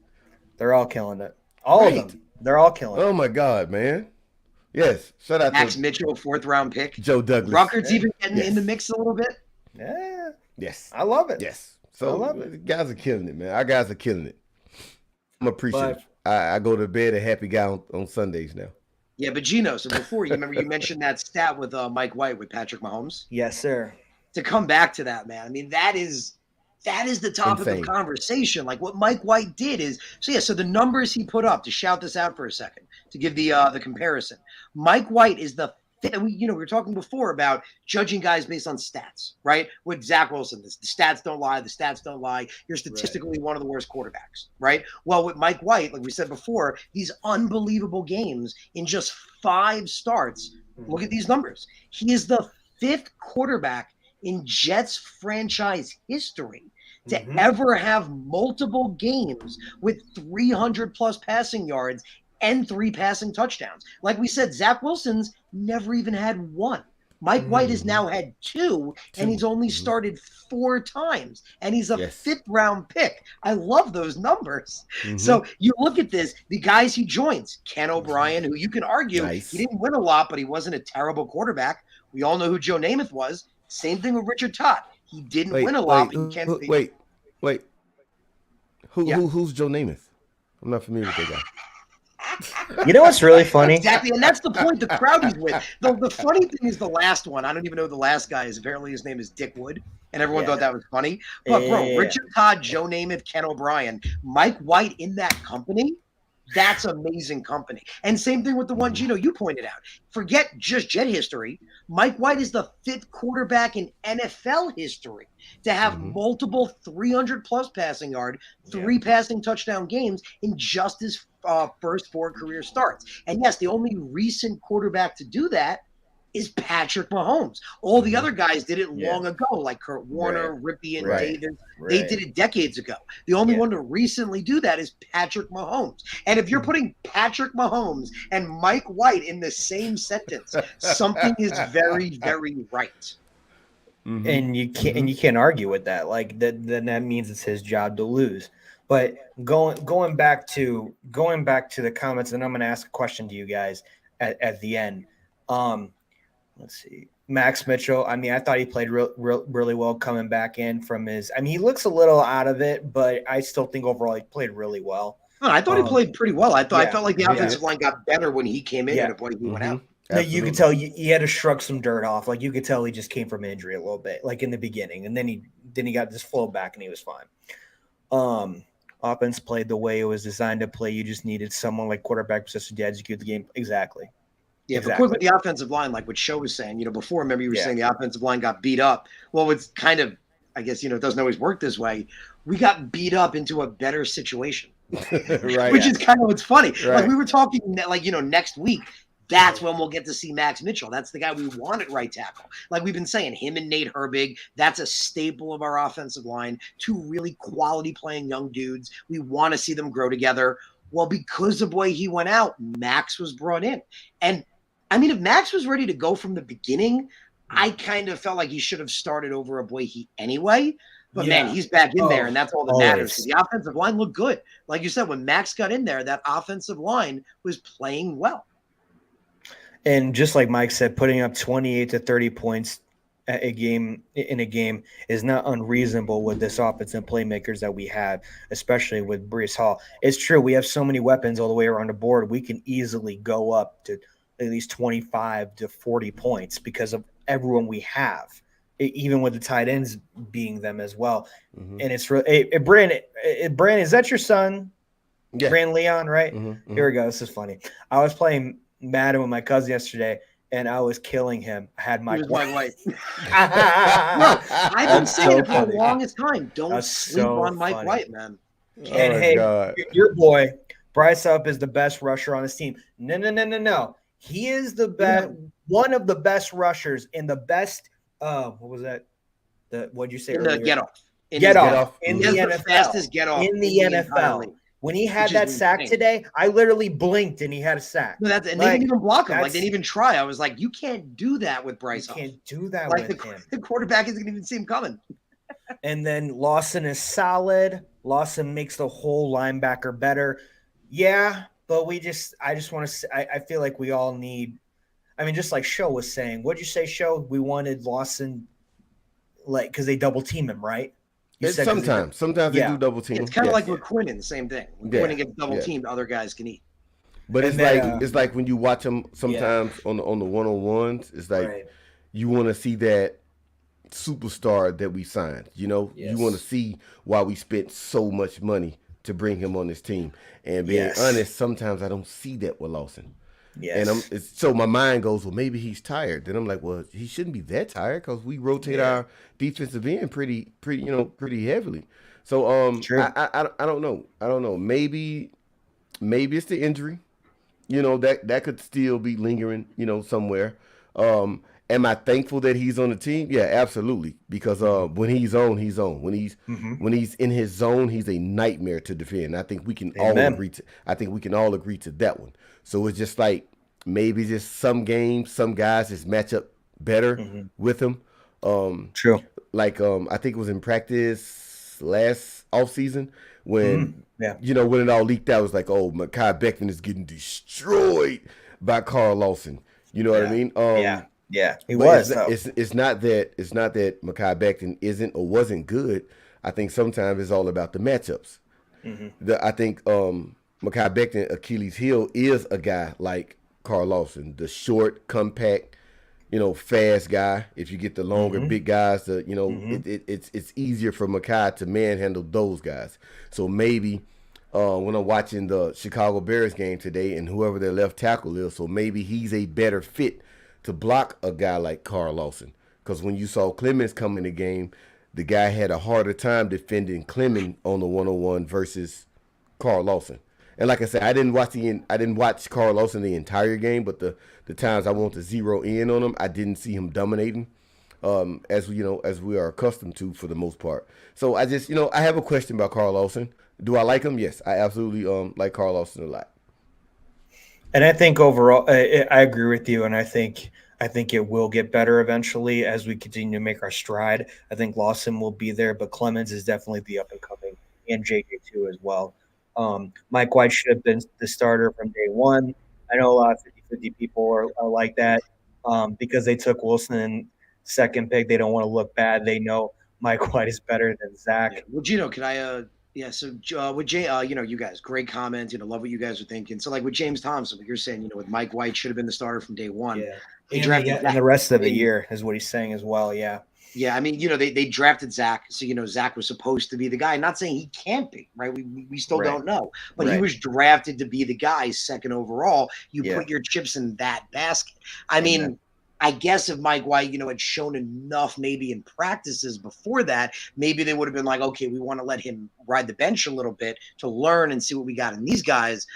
They're all killing it. All of them. They're all killing it. Oh my God, man. Yes. Shout out Max to Mitchell, 4th round pick. Joe Douglas. Ruckert's even getting in the mix a little bit. Yeah. Yes. I love it. Yes. So guys are killing it, man. Our guys are killing it. I'm appreciative. I go to bed a happy guy on Sundays now. Yeah, but Gino, so before you mentioned that stat with Mike White with Patrick Mahomes. Yes, sir. To come back to that, man. I mean, that is the topic of conversation. Like what Mike White did is so the numbers he put up, to shout this out for a second, to give the comparison. Mike White is we were talking before about judging guys based on stats, right? With Zach Wilson, the stats don't lie. The stats don't lie. You're statistically one of the worst quarterbacks, right? Well, with Mike White, like we said before, these unbelievable games in just 5 starts. Look at these numbers. He is the 5th quarterback in Jets franchise history to ever have multiple games with 300 plus passing yards and 3 passing touchdowns. Like we said, Zach Wilson's never even had 1. Mike White has now had 2, and he's only started 4 times, and he's a 5th round pick. I love those numbers. So you look at this, the guys he joins, Ken O'Brien, who you can argue he didn't win a lot, but he wasn't a terrible quarterback. We all know who Joe Namath was. Same thing with Richard Todd. He didn't win a lot, but he can't. Wait. Who's Joe Namath? I'm not familiar with that guy. You know what's really funny? Exactly, and that's the point the crowd is with. The funny thing is the last one. I don't even know who the last guy is. Apparently his name is Dick Wood, and everyone thought that was funny. But bro, Richard Todd, Joe Namath, Ken O'Brien, Mike White in that company, that's amazing company. And same thing with the one, Gino, you pointed out. Forget just Jet history. Mike White is the 5th quarterback in NFL history to have multiple 300-plus passing yard, 3 passing touchdown games in just his first 4 career starts. And yes, the only recent quarterback to do that is Patrick Mahomes. All the other guys did it long ago, like Kurt Warner, Rippey, and Davis. They did it decades ago. The only one to recently do that is Patrick Mahomes. And if you're putting Patrick Mahomes and Mike White in the same sentence, something is very, very right. And you can't argue with that. Like then that means it's his job to lose. But going back to the comments, and I'm going to ask a question to you guys at the end. Let's see. Max Mitchell. I mean, I thought he played really well coming back in from his. I mean, he looks a little out of it, but I still think overall he played really well. I thought he played pretty well. I felt like the offensive line got better when he came in and when he went out. No, you could tell he had to shrug some dirt off. Like you could tell he just came from injury a little bit, like in the beginning, and then he got this flow back and he was fine. Offense played the way it was designed to play. You just needed someone like quarterback position to execute the game exactly. Yeah, but quick with the offensive line, like what Show was saying, before, remember you were saying the offensive line got beat up. Well, it's kind of, I guess, it doesn't always work this way. We got beat up into a better situation, right? Which is kind of what's funny. Right. Like we were talking, like, next week, That's when we'll get to see Max Mitchell. That's the guy we want at right tackle. Like we've been saying, him and Nate Herbig, that's a staple of our offensive line. Two really quality playing young dudes. We want to see them grow together. Well, because of the way he went out, Max was brought in. And I mean, if Max was ready to go from the beginning, I kind of felt like he should have started over Aboyhe anyway. But man, he's back in there, and that's all that matters. The offensive line looked good. Like you said, when Max got in there, that offensive line was playing well. And just like Mike said, putting up 28 to 30 points in a game is not unreasonable with this offensive playmakers that we have, especially with Breece Hall. It's true, we have so many weapons all the way around the board. We can easily go up to at least 25 to 40 points because of everyone we have, even with the tight ends being them as well. Mm-hmm. And it's really Brandon, is that your son? Yeah. Brandon Leon, right? Mm-hmm. Here we go. This is funny. I was playing Madden with my cousin yesterday, and I was killing him. I had Mike White. I've been saying it for the longest time. Don't sleep on Mike White, man. And hey, your boy, Bryce Up is the best rusher on this team. No. He is the best, one of the best rushers in the best. What was that? What'd you say earlier? Get off. Get off in the NFL. Fastest get off in the NFL. When he had that sack today, I literally blinked and he had a sack. No, they didn't even block him. Like they didn't even try. I was like, you can't do that with Bryce. You can't do that with him. The quarterback isn't even see him coming. And then Lawson is solid. Lawson makes the whole linebacker better. Yeah, but I just want to. I feel like we all need. I mean, just like Show was saying. What'd you say, Show? We wanted Lawson, like, because they double team him, right? Sometimes they do double team. It's kind of like McQuinnan, the same thing. McQuinnan gets double teamed, other guys can eat. But it's like when you watch them sometimes on the one-on-ones, it's like you want to see that superstar that we signed. You know, you want to see why we spent so much money to bring him on this team. And being honest, sometimes I don't see that with Lawson. Yes. And so my mind goes, well, maybe he's tired. Then I'm like, well, he shouldn't be that tired because we rotate our defensive end pretty heavily. So I don't know. Maybe it's the injury. You know, that could still be lingering, somewhere. Am I thankful that he's on the team? Yeah, absolutely. Because when he's on, he's on. When he's in his zone, he's a nightmare to defend. I think we can all agree to that one. So it's just like maybe just some games, some guys just match up better with him. True. Like I think it was in practice last offseason when when it all leaked out, it was like, oh, Mekhi Becton is getting destroyed by Carl Lawson. You know what I mean? Yeah, he was. It's not that Mekhi Becton isn't or wasn't good. I think sometimes it's all about the matchups. I think Mekhi Becton, Achilles' heel, is a guy like Carl Lawson, the short, compact, fast guy. If you get the longer, big guys, it's easier for Mekhi to manhandle those guys. So maybe when I'm watching the Chicago Bears game today and whoever their left tackle is, so maybe he's a better fit to block a guy like Carl Lawson. Because when you saw Clemens come in the game, the guy had a harder time defending Clemens on the one-on-one versus Carl Lawson. And like I said, I didn't watch Carl Lawson the entire game, but the times I want to zero in on him, I didn't see him dominating, as we are accustomed to for the most part. So I just, I have a question about Carl Lawson. Do I like him? Yes, I absolutely like Carl Lawson a lot. And I think overall, I agree with you, and I think it will get better eventually as we continue to make our stride. I think Lawson will be there, but Clemens is definitely the up and coming, and JJ too as well. Mike White should have been the starter from day one. I know a lot of 50-50 people are like that because they took Wilson in second pick. They don't want to look bad. They know Mike White is better than Zach. Yeah. Well, Gino, can I so with Jay, you guys, great comments, love what you guys are thinking. So like with James Thompson, what you're saying, with Mike White should have been the starter from day one. Yeah. And the rest of the year is what he's saying as well. Yeah. Yeah, I mean, they drafted Zach, so Zach was supposed to be the guy. I'm not saying he can't be, right? We still don't know, but he was drafted to be the guy, second overall. You put your chips in that basket. I mean, I guess if Mike White, had shown enough maybe in practices before that, maybe they would have been like, okay, we want to let him ride the bench a little bit to learn and see what we got in these guys.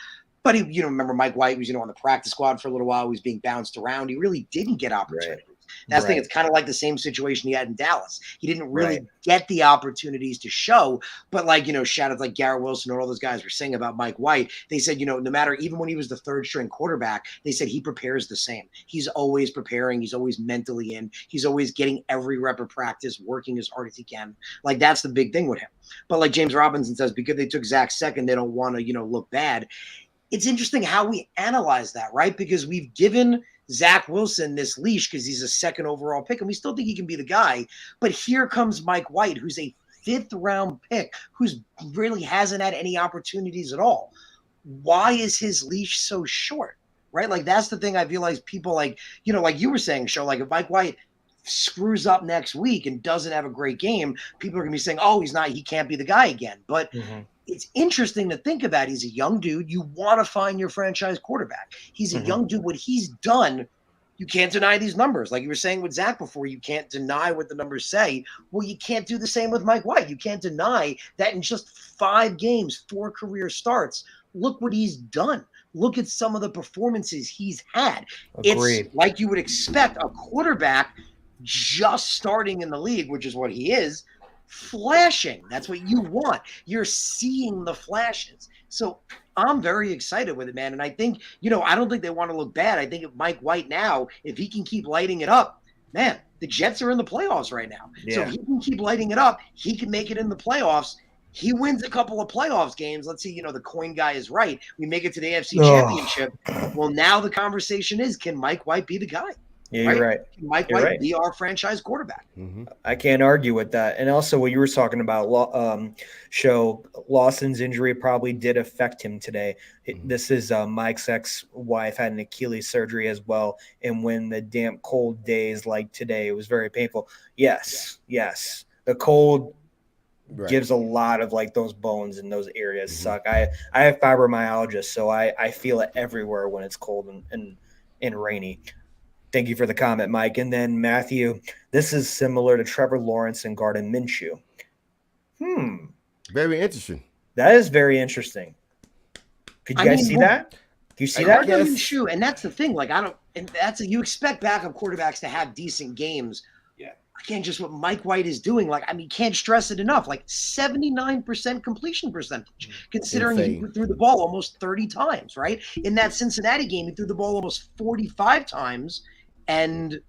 But he, remember Mike White was, on the practice squad for a little while. He was being bounced around. He really didn't get opportunities. Right. That's the thing. It's kind of like the same situation he had in Dallas. He didn't really get the opportunities to show. But shout outs like Garrett Wilson and all those guys were saying about Mike White. They said, no matter, even when he was the third string quarterback, they said he prepares the same. He's always preparing. He's always mentally in. He's always getting every rep of practice, working as hard as he can. Like, that's the big thing with him. But like James Robinson says, because they took Zach second, they don't want to, look bad. It's interesting how we analyze that, right? Because we've given Zach Wilson this leash because he's a second overall pick, and we still think he can be the guy. But here comes Mike White, who's a fifth-round pick, who's really hasn't had any opportunities at all. Why is his leash so short, right? Like, that's the thing I feel like people like you were saying, Show, like if Mike White screws up next week and doesn't have a great game, people are going to be saying, oh, he can't be the guy again. But it's interesting to think about. He's a young dude. You want to find your franchise quarterback. He's a young dude. What he's done, you can't deny these numbers. Like you were saying with Zach before, you can't deny what the numbers say. Well, you can't do the same with Mike White. You can't deny that in just 5 games, 4 career starts, look what he's done. Look at some of the performances he's had. Agreed. It's like you would expect a quarterback just starting in the league, which is what he is, flashing. That's what you want. You're seeing the flashes. So I'm very excited with it, man. And I think, I don't think they want to look bad. I think if Mike White now, if he can keep lighting it up, man, the Jets are in the playoffs right now. Yeah. So if he can keep lighting it up, he can make it in the playoffs. He wins a couple of playoffs games. Let's see, the coin guy is right. We make it to the AFC Championship. Well, now the conversation is, can Mike White be the guy? Yeah, you're right. Mike White be our franchise quarterback. I can't argue with that. And also what you were talking about, Show, Lawson's injury probably did affect him today. This is Mike's ex-wife had an Achilles surgery as well. And when the damp, cold days like today, it was very painful. Yes. The cold gives a lot of like those bones and those areas suck. I have fibromyalgia, so I feel it everywhere when it's cold and rainy. Thank you for the comment, Mike. And then Matthew, this is similar to Trevor Lawrence and Gardner Minshew. Very interesting. That is very interesting. Could you guys see that? Do you see that? Gardner Minshew, and that's the thing. Like, you expect backup quarterbacks to have decent games. Yeah. Again, just what Mike White is doing. Like, can't stress it enough. Like 79% completion percentage, considering he threw the ball almost 30 times, right? In that Cincinnati game, he threw the ball almost 45 times. And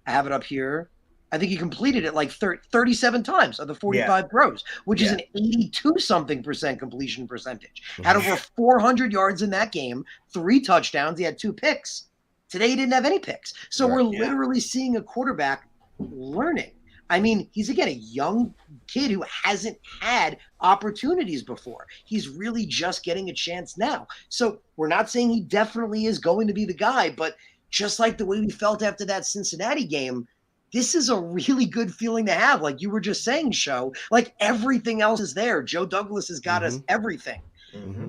I have it up here. I think he completed it like 37 times of the 45 throws, which is an 82-something% completion percentage. Had over 400 yards in that game, 3 touchdowns. He had 2 picks. Today, he didn't have any picks. So we're literally seeing a quarterback learning. He's, again, a young kid who hasn't had opportunities before. He's really just getting a chance now. So we're not saying he definitely is going to be the guy, but just like the way we felt after that Cincinnati game, this is a really good feeling to have. Like you were just saying, Show, like everything else is there. Joe Douglas has got us everything.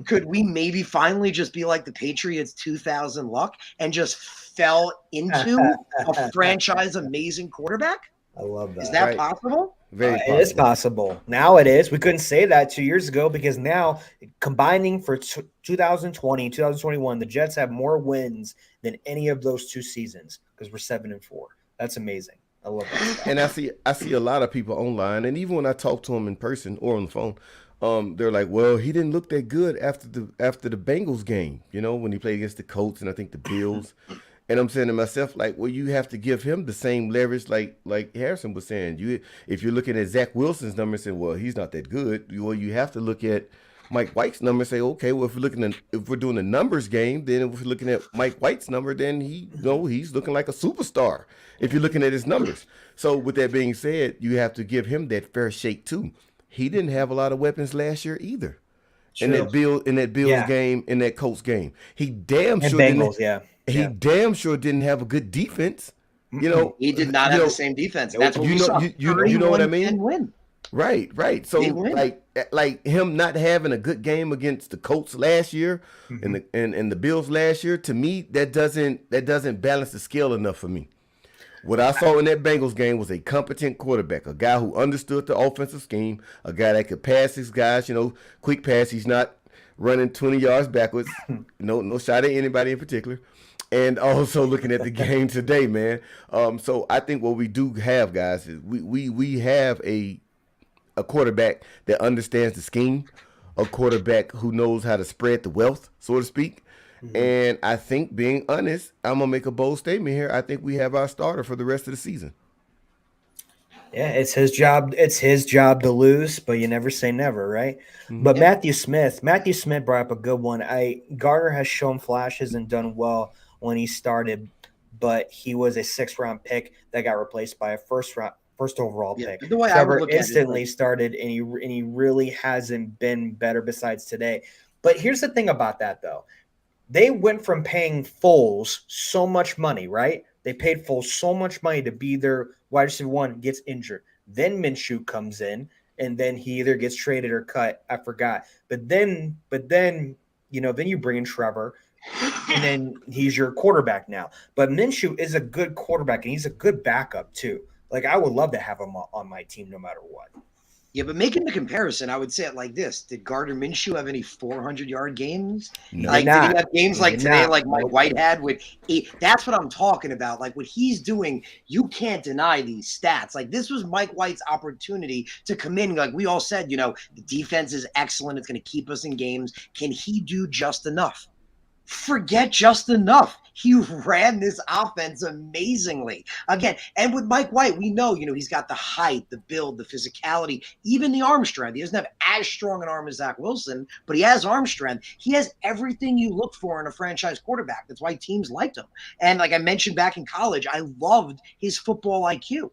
Could we maybe finally just be like the Patriots 2000 luck and just fell into a franchise amazing quarterback? I love that. Is that possible? Very possible. It is possible. Now it is. We couldn't say that 2 years ago because now combining for 2020, 2021, the Jets have more wins than any of those 2 seasons because we're 7-4. That's amazing. I love that. And I see a lot of people online, and even when I talk to them in person or on the phone, they're like, well, he didn't look that good after the Bengals game, when he played against the Colts and I think the Bills. And I'm saying to myself, like, well, you have to give him the same leverage like Harrison was saying. If you're looking at Zach Wilson's number and saying, well, he's not that good, well, you have to look at Mike White's number and say, okay, well, if we're doing the numbers game, then if we're looking at Mike White's number, then he's looking like a superstar if you're looking at his numbers. So with that being said, you have to give him that fair shake too. He didn't have a lot of weapons last year either. True. In that Bills game, in that Colts game. He damn sure didn't have a good defense. He did not have the same defense. That's what we saw. You know what I mean? And win. Right. So like him not having a good game against the Colts last year and the Bills last year, to me, that doesn't balance the scale enough for me. What I saw in that Bengals game was a competent quarterback, a guy who understood the offensive scheme, a guy that could pass his guys, quick pass. He's not running 20 yards backwards. No shot at anybody in particular. And also looking at the game today, man. So I think what we do have, guys, is we have a quarterback that understands the scheme, a quarterback who knows how to spread the wealth, so to speak. And I think, being honest, I'm gonna make a bold statement here. I think we have our starter for the rest of the season. Yeah, it's his job. It's his job to lose, but you never say never, right? But Yeah. Matthew Smith brought up a good one. Garner has shown flashes and done well when he started, but he was a 6th-round pick that got replaced by a first overall pick. The way I would Trevor look at it, instantly started, and he really hasn't been better besides today. But here's the thing about that, though. They went from paying Foles so much money, right? They paid Foles so much money to be their wide receiver one, gets injured. Then Minshew comes in, and then he either gets traded or cut. I forgot. But then then you bring in Trevor, and then he's your quarterback now. But Minshew is a good quarterback, and he's a good backup too. Like, I would love to have him on my team no matter what. Yeah, but making the comparison, I would say it like this. Did Gardner Minshew have any 400-yard games? No. Like, did he have games like today, not. like Mike White had with 8? That's what I'm talking about. Like, what he's doing, you can't deny these stats. Like, this was Mike White's opportunity to come in. Like we all said, the defense is excellent. It's going to keep us in games. Can he do just enough? Forget just enough. He ran this offense amazingly. Again, and with Mike White, we know, he's got the height, the build, the physicality, even the arm strength. He doesn't have as strong an arm as Zach Wilson, but he has arm strength. He has everything you look for in a franchise quarterback. That's why teams liked him. And like I mentioned back in college, I loved his football IQ.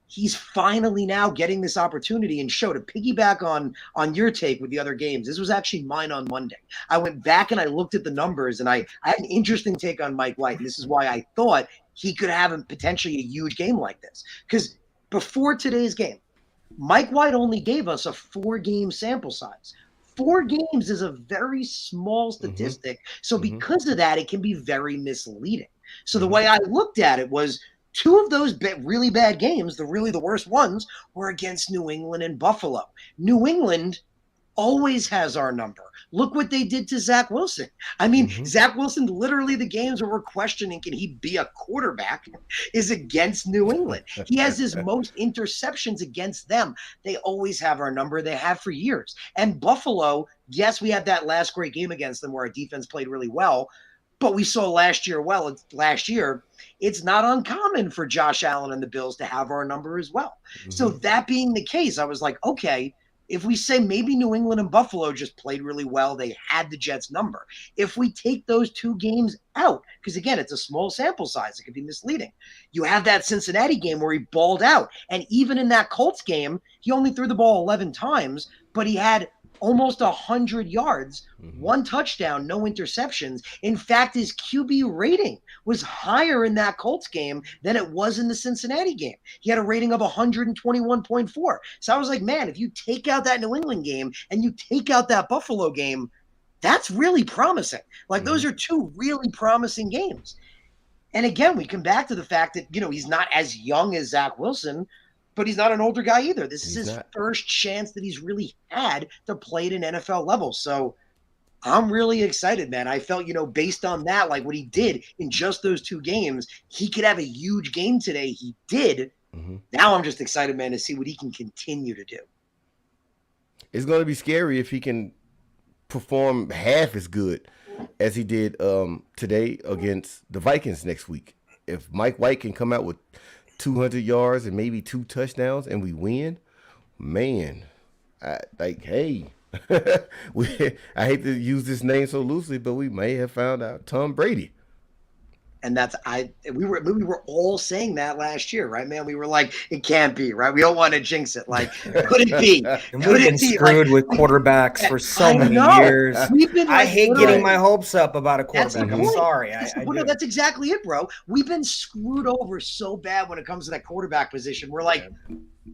He's finally now getting this opportunity and show to piggyback on your take with the other games. This was actually mine on Monday. I went back and I looked at the numbers, and I had an interesting take on Mike White. And this is why I thought he could have potentially a huge game like this. Because before today's game, Mike White only gave us a 4-game sample size. 4 games is a very small statistic. So because of that, it can be very misleading. So the way I looked at it was, 2 of those really bad games, the worst ones, were against New England and Buffalo. New England always has our number. Look what they did to Zach Wilson. I mean, Zach Wilson, literally the games where we're questioning, can he be a quarterback, is against New England. He has his most interceptions against them. They always have our number. They have for years. And Buffalo, yes, we had that last great game against them where our defense played really well. But we saw last year, it's not uncommon for Josh Allen and the Bills to have our number as well. So that being the case, I was like, okay, if we say maybe New England and Buffalo just played really well, they had the Jets' number. If we take those 2 games out, because again, it's a small sample size, it could be misleading. You have that Cincinnati game where he balled out. And even in that Colts game, he only threw the ball 11 times, but he had almost 100 yards, 1 touchdown, no interceptions. In fact, his QB rating was higher in that Colts game than it was in the Cincinnati game. He had a rating of 121.4. So I was like, man, if you take out that New England game and you take out that Buffalo game, that's really promising. Like, those are 2 really promising games. And again, we come back to the fact that, he's not as young as Zach Wilson, but he's not an older guy either. This is his first chance that he's really had to play at an NFL level. So I'm really excited, man. I felt, based on that, like what he did in just those 2 games, he could have a huge game today. He did. Now I'm just excited, man, to see what he can continue to do. It's going to be scary if he can perform half as good as he did today against the Vikings next week. If Mike White can come out with 200 yards and maybe 2 touchdowns and we win, man, hey, I hate to use this name so loosely, but we may have found out Tom Brady. And we were all saying that last year, right, man? We were like, it can't be, right? We don't want to jinx it. Like, could it be? And we've been screwed with quarterbacks for so many years. I hate getting my hopes up about a quarterback. I'm sorry. That's exactly it, bro. We've been screwed over so bad when it comes to that quarterback position. We're like,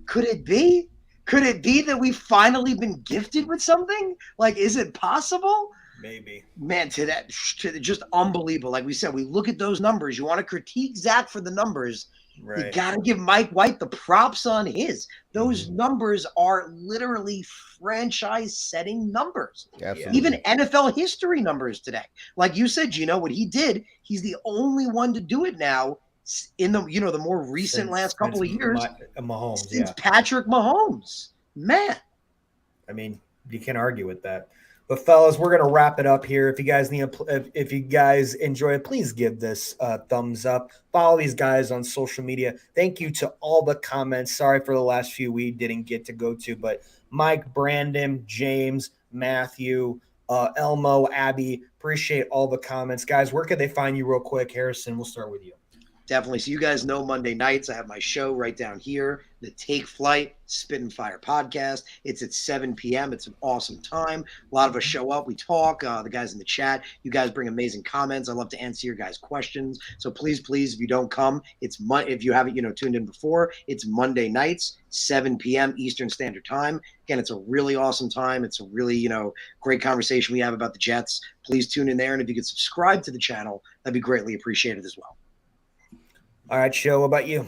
could it be? Could it be that we've finally been gifted with something? Like, is it possible? Maybe. Man, just unbelievable. Like we said, we look at those numbers. You want to critique Zach for the numbers. You Right. got to give Mike White the props on his. Those numbers are literally franchise-setting numbers. Absolutely. Even NFL history numbers today. Like you said, Gino, what he did, he's the only one to do it now in the the more recent last couple of years. Mahomes, since Patrick Mahomes. Man. I mean, you can't argue with that. But fellas, we're gonna wrap it up here. If you guys if you guys enjoy it, please give this a thumbs up. Follow these guys on social media. Thank you to all the comments. Sorry for the last few we didn't get to go to, but Mike, Brandon, James, Matthew, Elmo, Abby, appreciate all the comments, guys. Where could they find you, real quick? Harrison, we'll start with you. Definitely. So you guys know Monday nights, I have my show right down here, the Take Flight Spit and Fire podcast. It's at 7 p.m. It's an awesome time. A lot of us show up. We talk. The guys in the chat, you guys bring amazing comments. I love to answer your guys' questions. So please, if you don't come, if you haven't, tuned in before, it's Monday nights, 7 p.m. Eastern Standard Time. Again, it's a really awesome time. It's a really, great conversation we have about the Jets. Please tune in there. And if you could subscribe to the channel, that'd be greatly appreciated as well. All right, Show, what about you?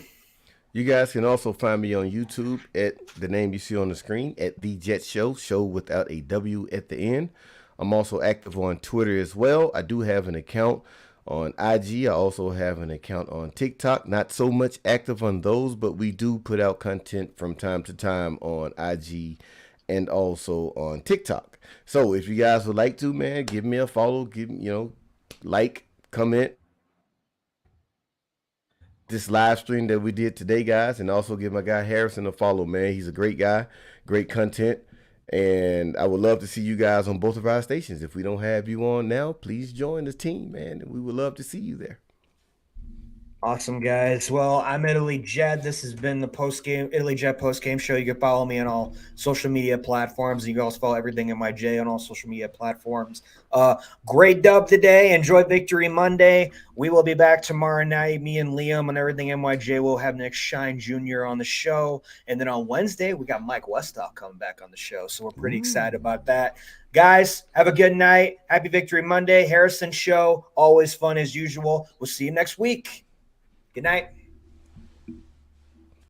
You guys can also find me on YouTube at the name you see on the screen, at The Jet Show without a W at the end. I'm also active on Twitter as well. I do have an account on IG. I also have an account on TikTok. Not so much active on those, but we do put out content from time to time on IG and also on TikTok. So if you guys would like to, man, give me a follow, like, comment this live stream that we did today, guys, and also give my guy Harrison a follow, man. He's a great guy, great content, and I would love to see you guys on both of our stations. If we don't have you on now, please join the team, man. We would love to see you there. Awesome, guys. Well, I'm Italy Jet. This has been the Italy Jet post-game show. You can follow me on all social media platforms. You can also follow everything in my J on all social media platforms. Great dub today. Enjoy Victory Monday. We will be back tomorrow night. Me and Liam and everything NYJ will have Nick Shine Jr. on the show. And then on Wednesday, we got Mike Westhoff coming back on the show. So we're pretty excited about that. Guys, have a good night. Happy Victory Monday. Harrison Show. Always fun as usual. We'll see you next week. Good night.